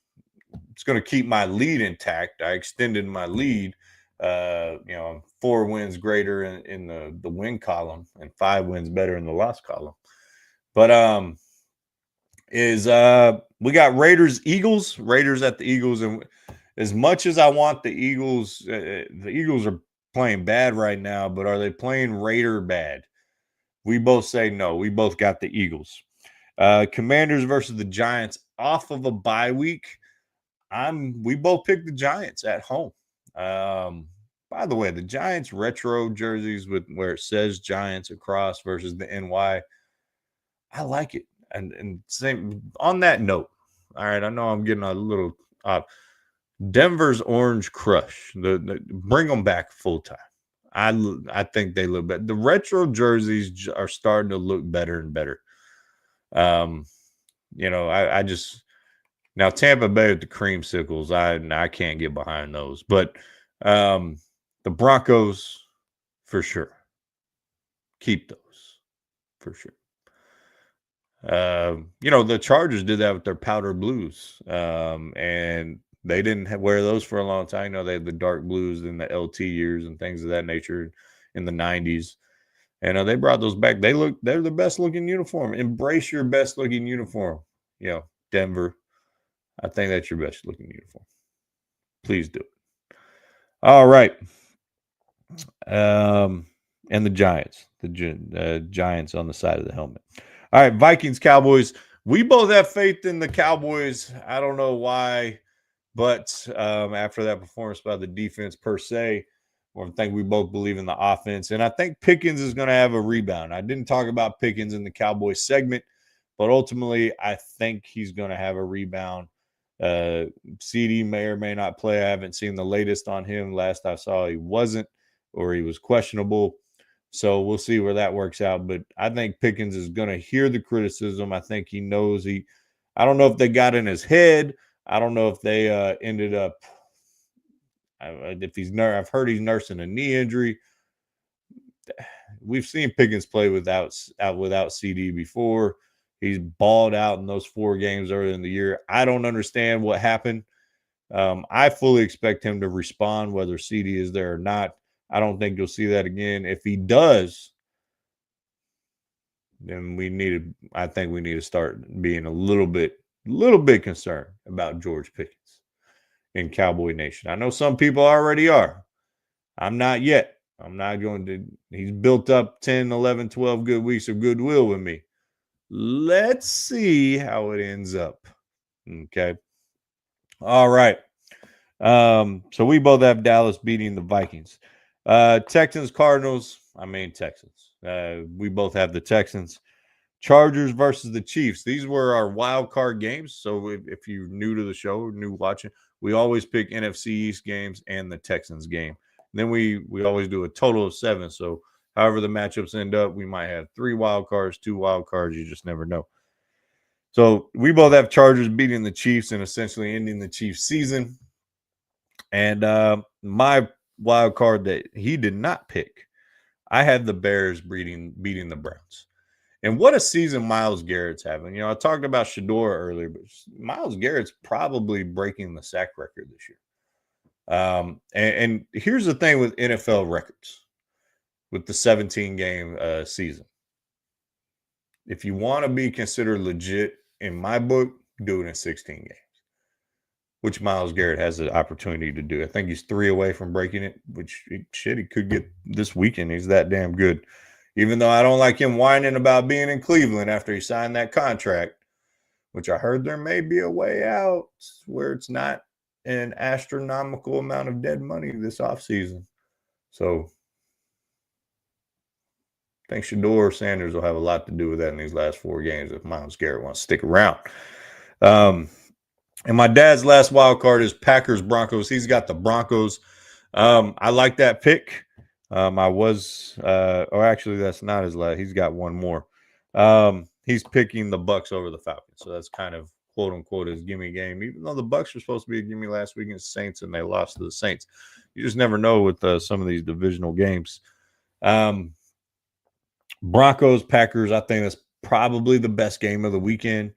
it's going to keep my lead intact. I extended my lead. You know, 4 wins greater in the win column and 5 wins better in the loss column. But we got Raiders at the Eagles, and as much as I want the Eagles are playing bad right now, but are they playing Raider bad? We both say no. We both got the Eagles. Commanders versus the Giants off of a bye week. We both picked the Giants at home. By the way, the Giants retro jerseys with where it says Giants across versus the NY, I like it. And same on that note. All right, I know I'm getting a little Denver's Orange Crush. Bring them back full time. I think they look better. The retro jerseys are starting to look better and better. You know, I just now Tampa Bay with the creamsicles. I can't get behind those, but the Broncos for sure. Keep those for sure. You know, the Chargers did that with their powder blues, and they didn't wear those for a long time. You know, they had the dark blues in the LT years and things of that nature in the 90s. And they brought those back. They're the best looking uniform. Embrace your best looking uniform. You know, Denver, I think that's your best looking uniform. Please do it. All right. And the Giants, the Giants on the side of the helmet. All right, Vikings, Cowboys. We both have faith in the Cowboys. I don't know why, but after that performance by the defense per se, I think we both believe in the offense. And I think Pickens is going to have a rebound. I didn't talk about Pickens in the Cowboys segment, but ultimately I think he's going to have a rebound. CD may or may not play. I haven't seen the latest on him. Last I saw, he wasn't, or he was questionable. So we'll see where that works out. But I think Pickens is going to hear the criticism. I think he knows I don't know if they got in his head. I don't know if they ended up, I've heard he's nursing a knee injury. We've seen Pickens play without CD before. He's balled out in those 4 games earlier in the year. I don't understand what happened. I fully expect him to respond whether CD is there or not. I don't think you'll see that again. If he does, then I think we need to start being a little bit concerned about George Pickens in Cowboy Nation. I know some people already are. I'm not yet. I'm not going to. He's built up 10, 11, 12 good weeks of goodwill with me. Let's see how it ends up. Okay. All right. So we both have Dallas beating the Vikings. Texans, Cardinals. Texans. We both have the Texans. Chargers versus the Chiefs. These were our wild card games. So if you're new to the show, new watching, we always pick NFC East games and the Texans game. Then we always do a total of 7. So however the matchups end up, we might have 3 wild cards, 2 wild cards. You just never know. So we both have Chargers beating the Chiefs and essentially ending the Chiefs season. And my wild card that he did not pick, I had the Bears beating the Browns. And what a season Myles Garrett's having. You know, I talked about Shador earlier, but Myles Garrett's probably breaking the sack record this year. And here's the thing with NFL records, with the 17-game season. If you want to be considered legit, in my book, do it in 16 games, which Myles Garrett has the opportunity to do. I think he's 3 away from breaking it, which he could get this weekend. He's that damn good. Even though I don't like him whining about being in Cleveland after he signed that contract, which I heard there may be a way out where it's not an astronomical amount of dead money this offseason. So I think Shador Sanders will have a lot to do with that in these last 4 games if Myles Garrett wants to stick around. And my dad's last wild card is Packers Broncos. He's got the Broncos. I like that pick. Actually, that's not his last. He's got one more. He's picking the Bucks over the Falcons. So that's kind of quote unquote his gimme game, even though the Bucks were supposed to be a gimme last week against the Saints and they lost to the Saints. You just never know with some of these divisional games. Broncos, Packers, I think that's probably the best game of the weekend.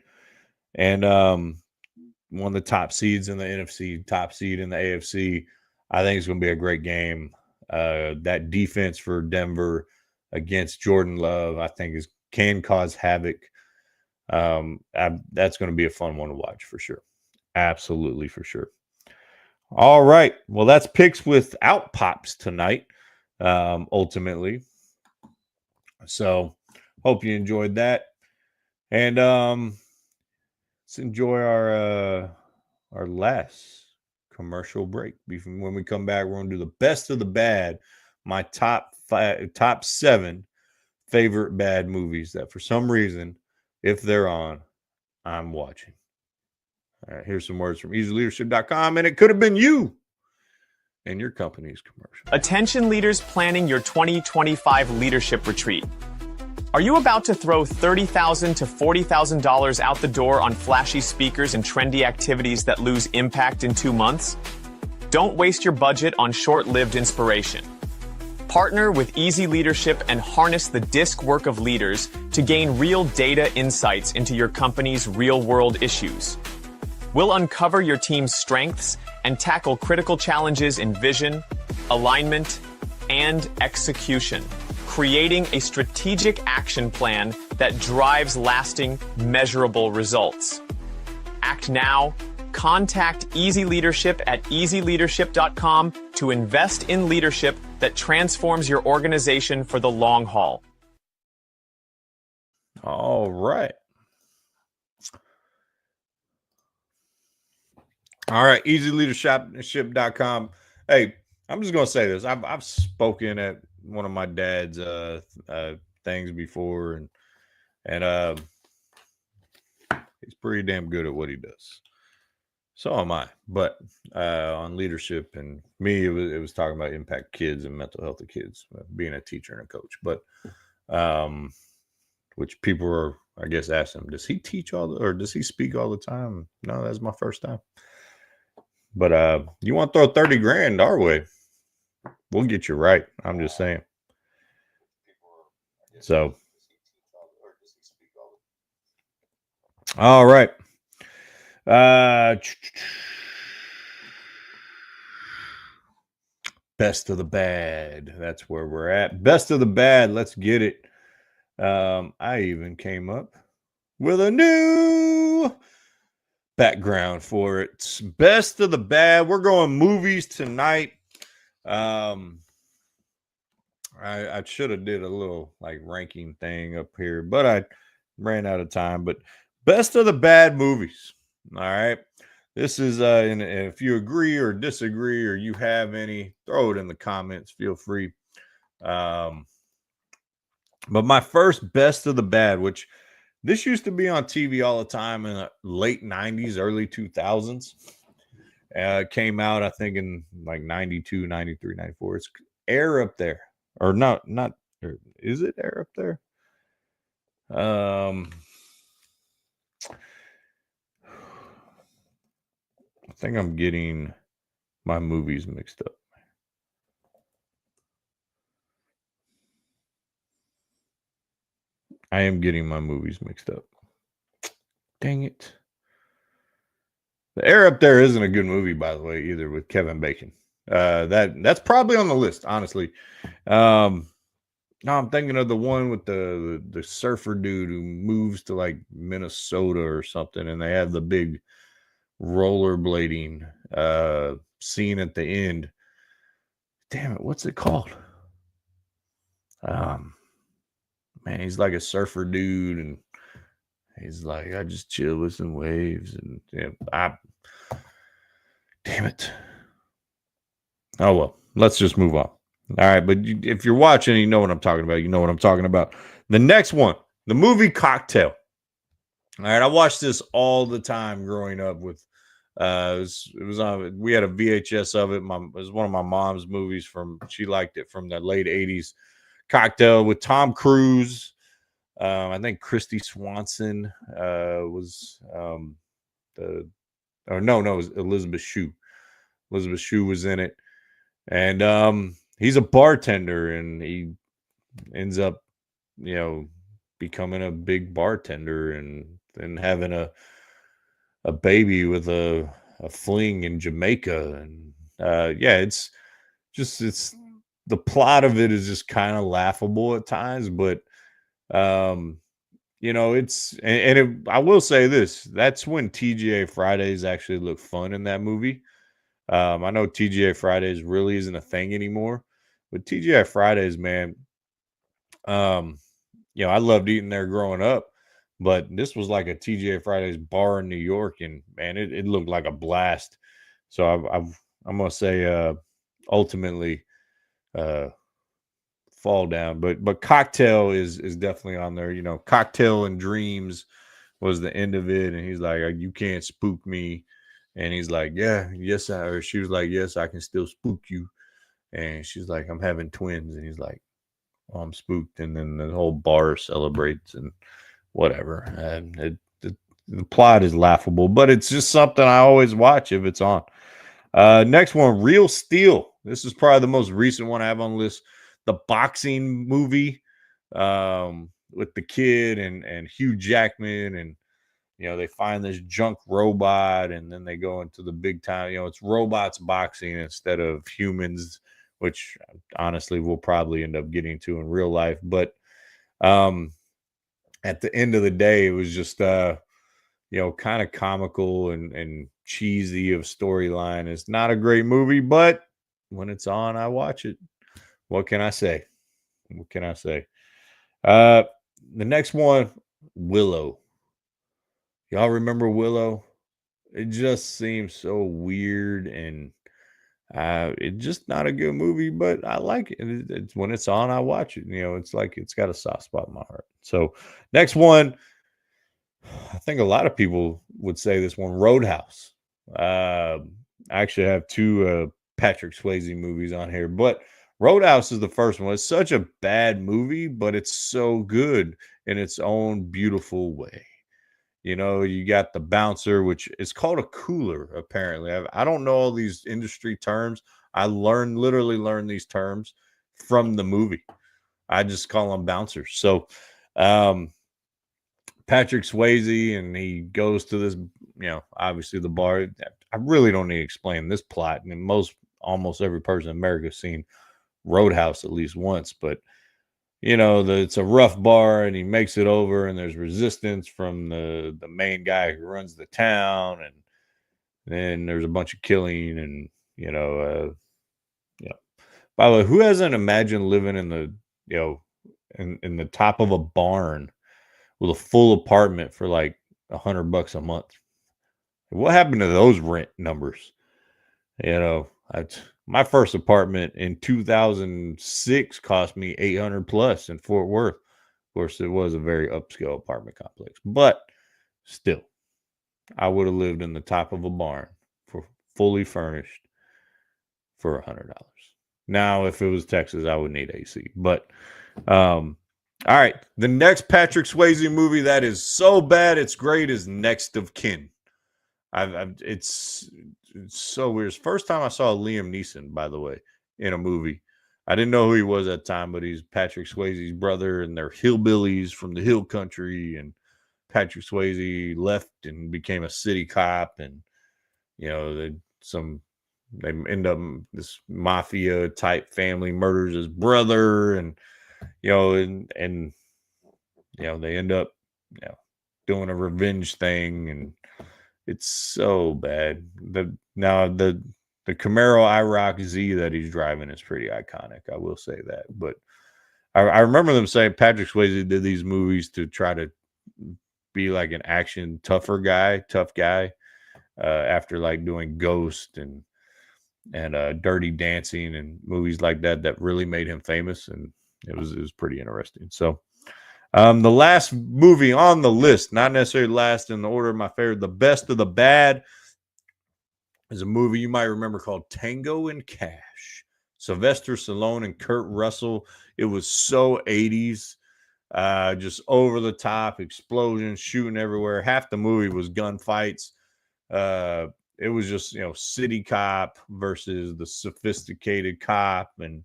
And one of the top seeds in the NFC, top seed in the AFC. I think it's going to be a great game. That defense for Denver against Jordan Love, I think can cause havoc. That's going to be a fun one to watch for sure. Absolutely for sure. All right. Well, that's picks without pops tonight, ultimately. So hope you enjoyed that. And let's enjoy our last commercial break. When we come back, we're going to do the best of the bad, my top 7 favorite bad movies that for some reason, if they're on, I'm watching. All right, here's some words from easyleadership.com, and it could have been you and your company's commercial. Attention leaders planning your 2025 leadership retreat. Are you about to throw $30,000 to $40,000 out the door on flashy speakers and trendy activities that lose impact in 2 months? Don't waste your budget on short-lived inspiration. Partner with Easy Leadership and harness the disc work of leaders to gain real data insights into your company's real-world issues. We'll uncover your team's strengths and tackle critical challenges in vision, alignment, and execution, creating a strategic action plan that drives lasting, measurable results. Act now. Contact Easy Leadership at easyleadership.com to invest in leadership that transforms your organization for the long haul. All right. All right, easyleadership.com. Hey, I'm just going to say this. I've spoken at one of my dad's things before, and he's pretty damn good at what he does. So am I. But on leadership and me, it was talking about impact kids and mental health of kids, being a teacher and a coach. But which people are, I guess, asking him, does he teach or does he speak all the time? No, that's my first time. But you want to throw 30 grand our way, we'll get you right. I'm just saying. So, all right. Best of the bad. That's where we're at. Best of the bad. Let's get it. I even came up with a new background for it. Best of the bad. We're going movies tonight. I should have did a little like ranking thing up here, but I ran out of time. But best of the bad movies. All right. This is and if you agree or disagree or you have any, throw it in the comments. Feel free. But my first best of the bad, which this used to be on TV all the time in the late 90s, early 2000s. Came out, I think, in like 92, 93, 94. It's Air Up There. Or not, or is it Air Up There? I think I'm getting my movies mixed up. I am getting my movies mixed up. Dang it. The Air Up There isn't a good movie, by the way, either, with Kevin Bacon. That's probably on the list, honestly. No, I'm thinking of the one with the surfer dude who moves to like Minnesota or something, and they have the big rollerblading scene at the end. Damn it, what's it called? Man, he's like a surfer dude, and he's like, I just chill with some waves, and damn it. Oh well, let's just move on. All right, but if you're watching, you know what I'm talking about. You know what I'm talking about. The next one, the movie Cocktail. All right, I watched this all the time growing up. With it was on. We had a VHS of it. It was one of my mom's movies she liked it from the late '80s. Cocktail with Tom Cruise. I think Christy Swanson was it was Elizabeth Shue. Elizabeth Shue was in it, and he's a bartender, and he ends up, becoming a big bartender, and having a baby with a fling in Jamaica, and it's the plot of it is just kind of laughable at times, but I will say this, that's when TGA Fridays actually looked fun in that movie. I know TGA Fridays really isn't a thing anymore, but TGI Fridays, man, I loved eating there growing up, but this was like a TGI Fridays bar in New York, and man, it looked like a blast. So I'm gonna say ultimately fall down, but Cocktail is definitely on there. Cocktail and Dreams was the end of it, and he's like, you can't spook me, and he's like, she was like, yes, I can still spook you, and she's like, I'm having twins, and he's like, oh, I'm spooked, and then the whole bar celebrates and whatever, and the plot is laughable, but it's just something I always watch if it's on. Next one, Real Steel. This is probably the most recent one I have on the list. The boxing movie with the kid and Hugh Jackman, and they find this junk robot, and then they go into the big time. It's robots boxing instead of humans, which honestly we'll probably end up getting to in real life. But at the end of the day, it was just kind of comical and cheesy of storyline. It's not a great movie, but when it's on, I watch it. What can I say? The next one, Willow. Y'all remember Willow? It just seems so weird, and it's just not a good movie, but I like it. It's when it's on, I watch it. It's like it's got a soft spot in my heart. So next one, I think a lot of people would say this one, Roadhouse. I actually have two Patrick Swayze movies on here, but Roadhouse is the first one. It's such a bad movie, but it's so good in its own beautiful way. You got the bouncer, which is called a cooler, apparently. I don't know all these industry terms. I literally learned these terms from the movie. I just call them bouncers. So Patrick Swayze, and he goes to this, obviously the bar. I really don't need to explain this plot. And almost every person in America has seen Roadhouse at least once, but it's a rough bar, and he makes it over, and there's resistance from the main guy who runs the town, and then there's a bunch of killing, and by the way, who hasn't imagined living in the in the top of a barn with a full apartment for like $100 a month? What happened to those rent numbers? My first apartment in 2006 cost me $800 plus in Fort Worth. Of course, it was a very upscale apartment complex, but still, I would have lived in the top of a barn for fully furnished for $100. Now, if it was Texas, I would need AC. But all right, the next Patrick Swayze movie that is so bad it's great is Next of Kin. It's so weird. It's the first time I saw Liam Neeson, by the way, in a movie. I didn't know who he was at the time, but he's Patrick Swayze's brother, and they're hillbillies from the hill country. And Patrick Swayze left and became a city cop, and you know they end up this mafia type family murders his brother, and you know and you know they end up doing a revenge thing, and it's so bad. The Camaro IROC Z that he's driving is pretty iconic. I will say that. But I remember them saying Patrick Swayze did these movies to try to be like an action tough guy, after like doing Ghost and Dirty Dancing and movies like that really made him famous, and it was pretty interesting. So the last movie on the list, not necessarily last in the order of my favorite, the best of the bad, is a movie you might remember called Tango and Cash. Sylvester Stallone and Kurt Russell. It was so 80s, just over the top, explosions, shooting everywhere. Half the movie was gunfights. It was just, city cop versus the sophisticated cop, and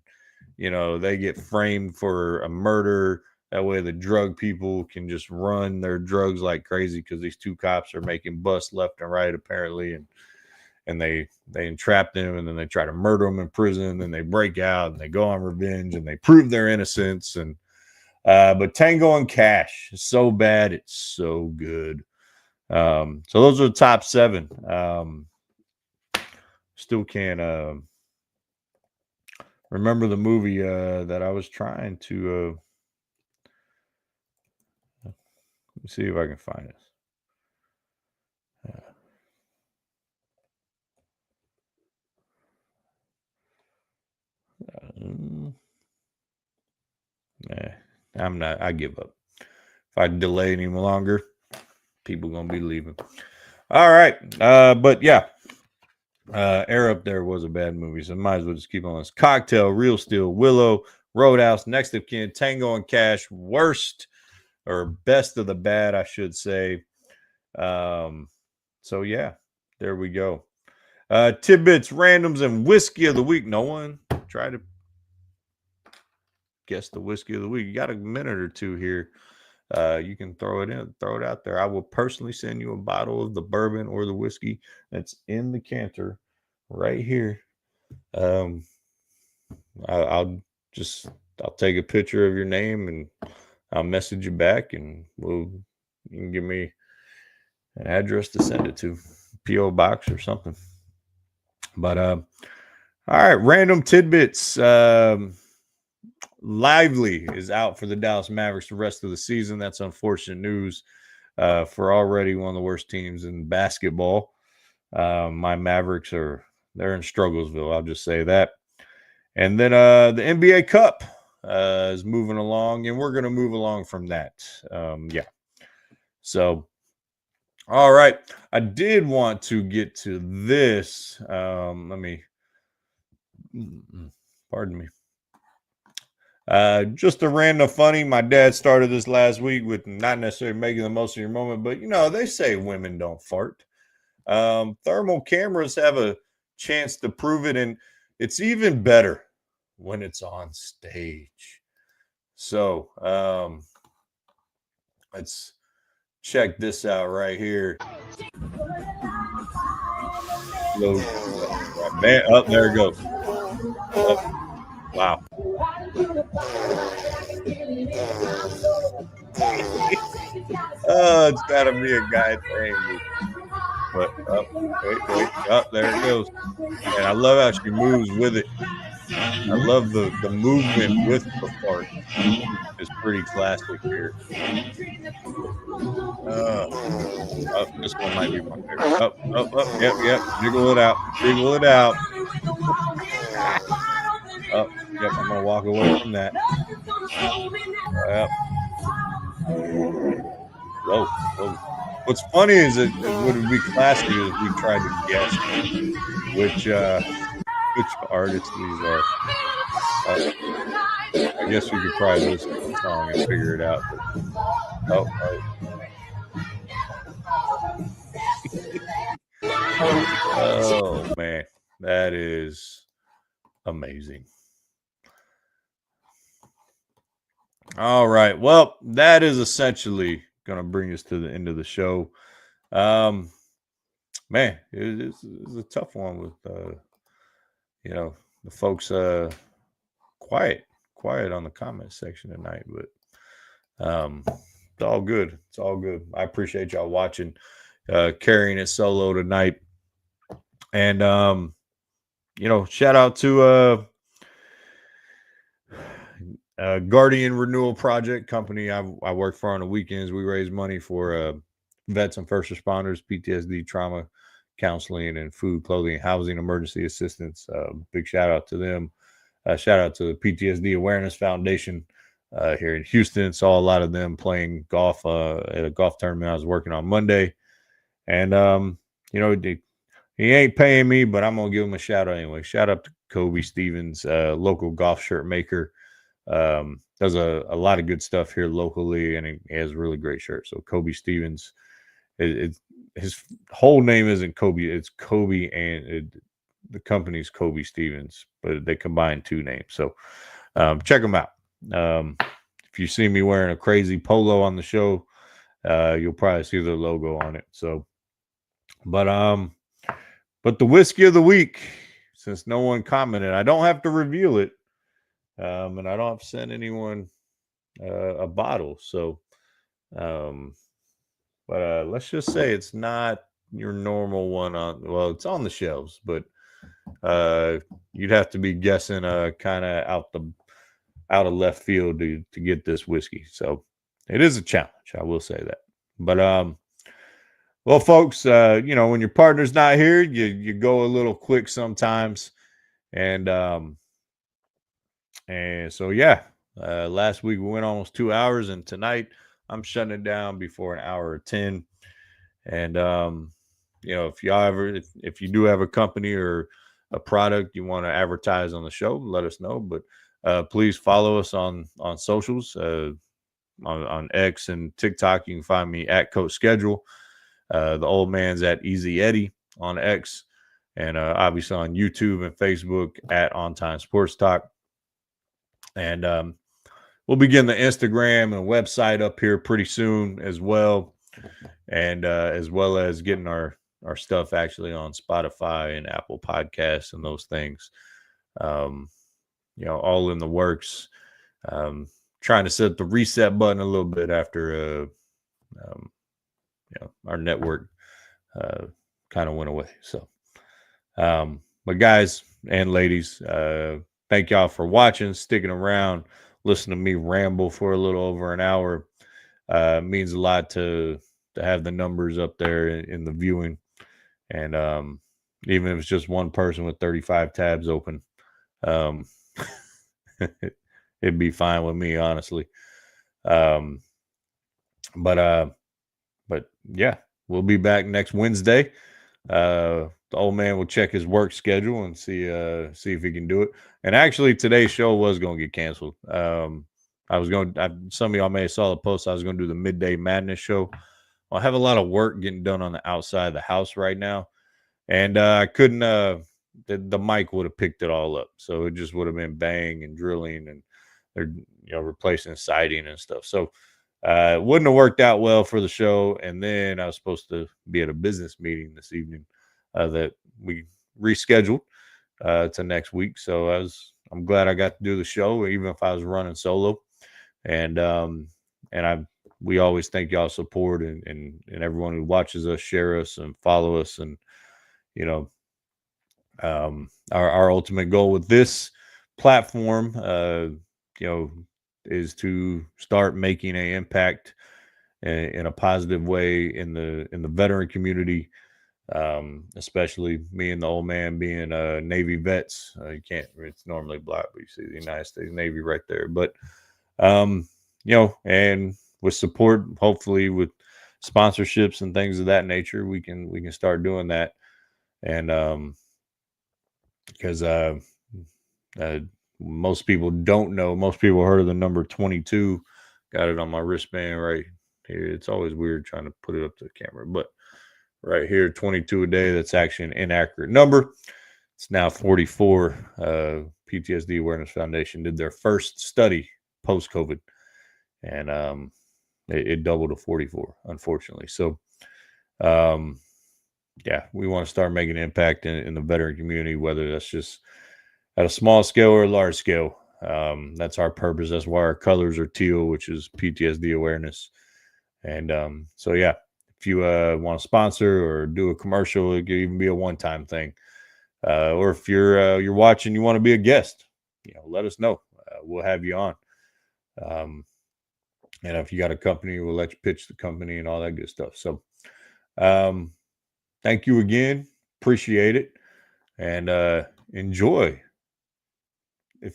they get framed for a murder. That way the drug people can just run their drugs like crazy because these two cops are making busts left and right, apparently. And they entrap them, and then they try to murder them in prison. Then they break out and they go on revenge and they prove their innocence. And but Tango and Cash is so bad, it's so good. So those are the top 7. Still can't remember the movie that I was trying to. Let me see if I can find it. I'm not. I give up. If I delay any longer, people gonna be leaving. All right, but yeah, Air Up There was a bad movie, so might as well just keep on this. Cocktail, Real Steel, Willow, Roadhouse, Next of Kin, Tango and Cash, worst or best of the bad, I should say. So yeah, there we go. Tidbits, randoms, and whiskey of the week. No one try to guess the whiskey of the week. You got a minute or two here. You can throw it out there. I will personally send you a bottle of the bourbon or the whiskey that's in the canter right here. I'll take a picture of your name and I'll message you back, and you can give me an address to send it to, P.O. box or something. But all right, random tidbits. Lively is out for the Dallas Mavericks the rest of the season. That's unfortunate news for already one of the worst teams in basketball. My Mavericks they're in Strugglesville. I'll just say that. And then the NBA Cup is moving along, and we're going to move along from that. Yeah. So, all right. I did want to get to this. Pardon me. Just a random funny. My dad started this last week with not necessarily making the most of your moment, but they say women don't fart. Thermal cameras have a chance to prove it, and it's even better when it's on stage. So let's check this out right here. Man, up there it goes. Wow. Oh, it's gotta be a guy thing. But up there it goes. And I love how she moves with it. I love the movement with the fart. It's pretty classic here. This one might be my favorite. Up. Yep. Jiggle it out. Oh, yep, I'm gonna walk away from that. Yep. Whoa. What's funny is it would be classic if we tried to guess which artists these are. I guess we could probably listen to the song and figure it out. But, oh man, that is amazing. All right. Well, that is essentially going to bring us to the end of the show. Man, it's a tough one with, the folks quiet on the comment section tonight, but it's all good. It's all good. I appreciate y'all watching, carrying it solo tonight. And, shout out to Guardian Renewal Project company I work for on the weekends. We raise money for vets and first responders, PTSD, trauma counseling, and food, clothing, housing, emergency assistance. Big shout out to them. Shout out to the PTSD Awareness Foundation here in Houston. Saw a lot of them playing golf at a golf tournament I was working on Monday. And, he ain't paying me, but I'm going to give him a shout out anyway. Shout out to Kobe Stevens, local golf shirt maker. Does a lot of good stuff here locally, and he has really great shirts. So Kobe Stevens, his whole name isn't Kobe. It's Kobe, and the company's Kobe Stevens, but they combine two names. So check them out. If you see me wearing a crazy polo on the show, you'll probably see their logo on it. So, but the whiskey of the week, since no one commented, I don't have to reveal it. And I don't have to send anyone a bottle. So, but let's just say it's not your normal one it's on the shelves, but you'd have to be guessing kind of out of left field to get this whiskey. So it is a challenge, I will say that. But well, folks, when your partner's not here, you go a little quick sometimes. And so, yeah, last week we went almost 2 hours, and tonight I'm shutting it down before an hour or 10. And, if you do have a company or a product you want to advertise on the show, let us know. But please follow us on socials, on X and TikTok. You can find me at Coach Schedule. The old man's at Easy Eddie on X, and obviously on YouTube and Facebook at On Time Sports Talk. And we'll begin the Instagram and website up here pretty soon as well, and as well as getting our stuff actually on Spotify and Apple Podcasts and those things. All in the works. Trying to set the reset button a little bit after our network kind of went away. So, but guys and ladies, thank y'all for watching, sticking around, listening to me ramble for a little over an hour. It means a lot to have the numbers up there in the viewing. And even if it's just one person with 35 tabs open, it'd be fine with me, honestly. But yeah, we'll be back next Wednesday. The old man will check his work schedule and see if he can do it. And actually, today's show was going to get canceled. Some of y'all may have saw the post. I was going to do the Midday Madness show. Well, I have a lot of work getting done on the outside of the house right now, and I couldn't. The mic would have picked it all up, so it just would have been bang and drilling and they're replacing siding and stuff. So it wouldn't have worked out well for the show. And then I was supposed to be at a business meeting this evening that we rescheduled to next week. So I'm glad I got to do the show, even if I was running solo. And we always thank y'all's support and everyone who watches us, share us, and follow us. And our ultimate goal with this platform, is to start making an impact in a positive way in the veteran community, especially me and the old man being Navy vets. It's normally black, but you see the United States Navy right there. But and with support, hopefully with sponsorships and things of that nature, we can start doing that. And because most people don't know. Most people heard of the number 22. Got it on my wristband right here. It's always weird trying to put it up to the camera, but right here, 22 a day. That's actually an inaccurate number. It's now 44. PTSD Awareness Foundation did their first study post-COVID, and it doubled to 44, unfortunately. So, yeah, we want to start making an impact in the veteran community, whether that's just at a small scale or a large scale. That's our purpose. That's why our colors are teal, which is PTSD awareness. And so, yeah, if you want to sponsor or do a commercial, it could even be a one-time thing. Or if you're watching, you want to be a guest, let us know. We'll have you on. And if you got a company, we'll let you pitch the company and all that good stuff. So, thank you again. Appreciate it. And enjoy. I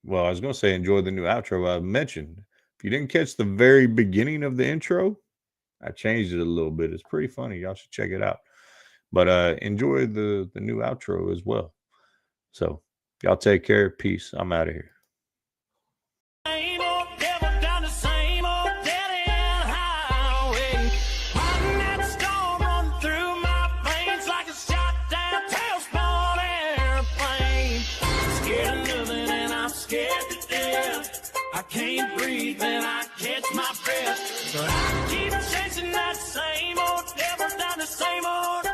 was going to say enjoy the new outro I mentioned. If you didn't catch the very beginning of the intro, I changed it a little bit. It's pretty funny. Y'all should check it out. But enjoy the new outro as well. So y'all take care. Peace. I'm out of here. I can't breathe and I catch my breath, but I keep chasing that same old devil down the same old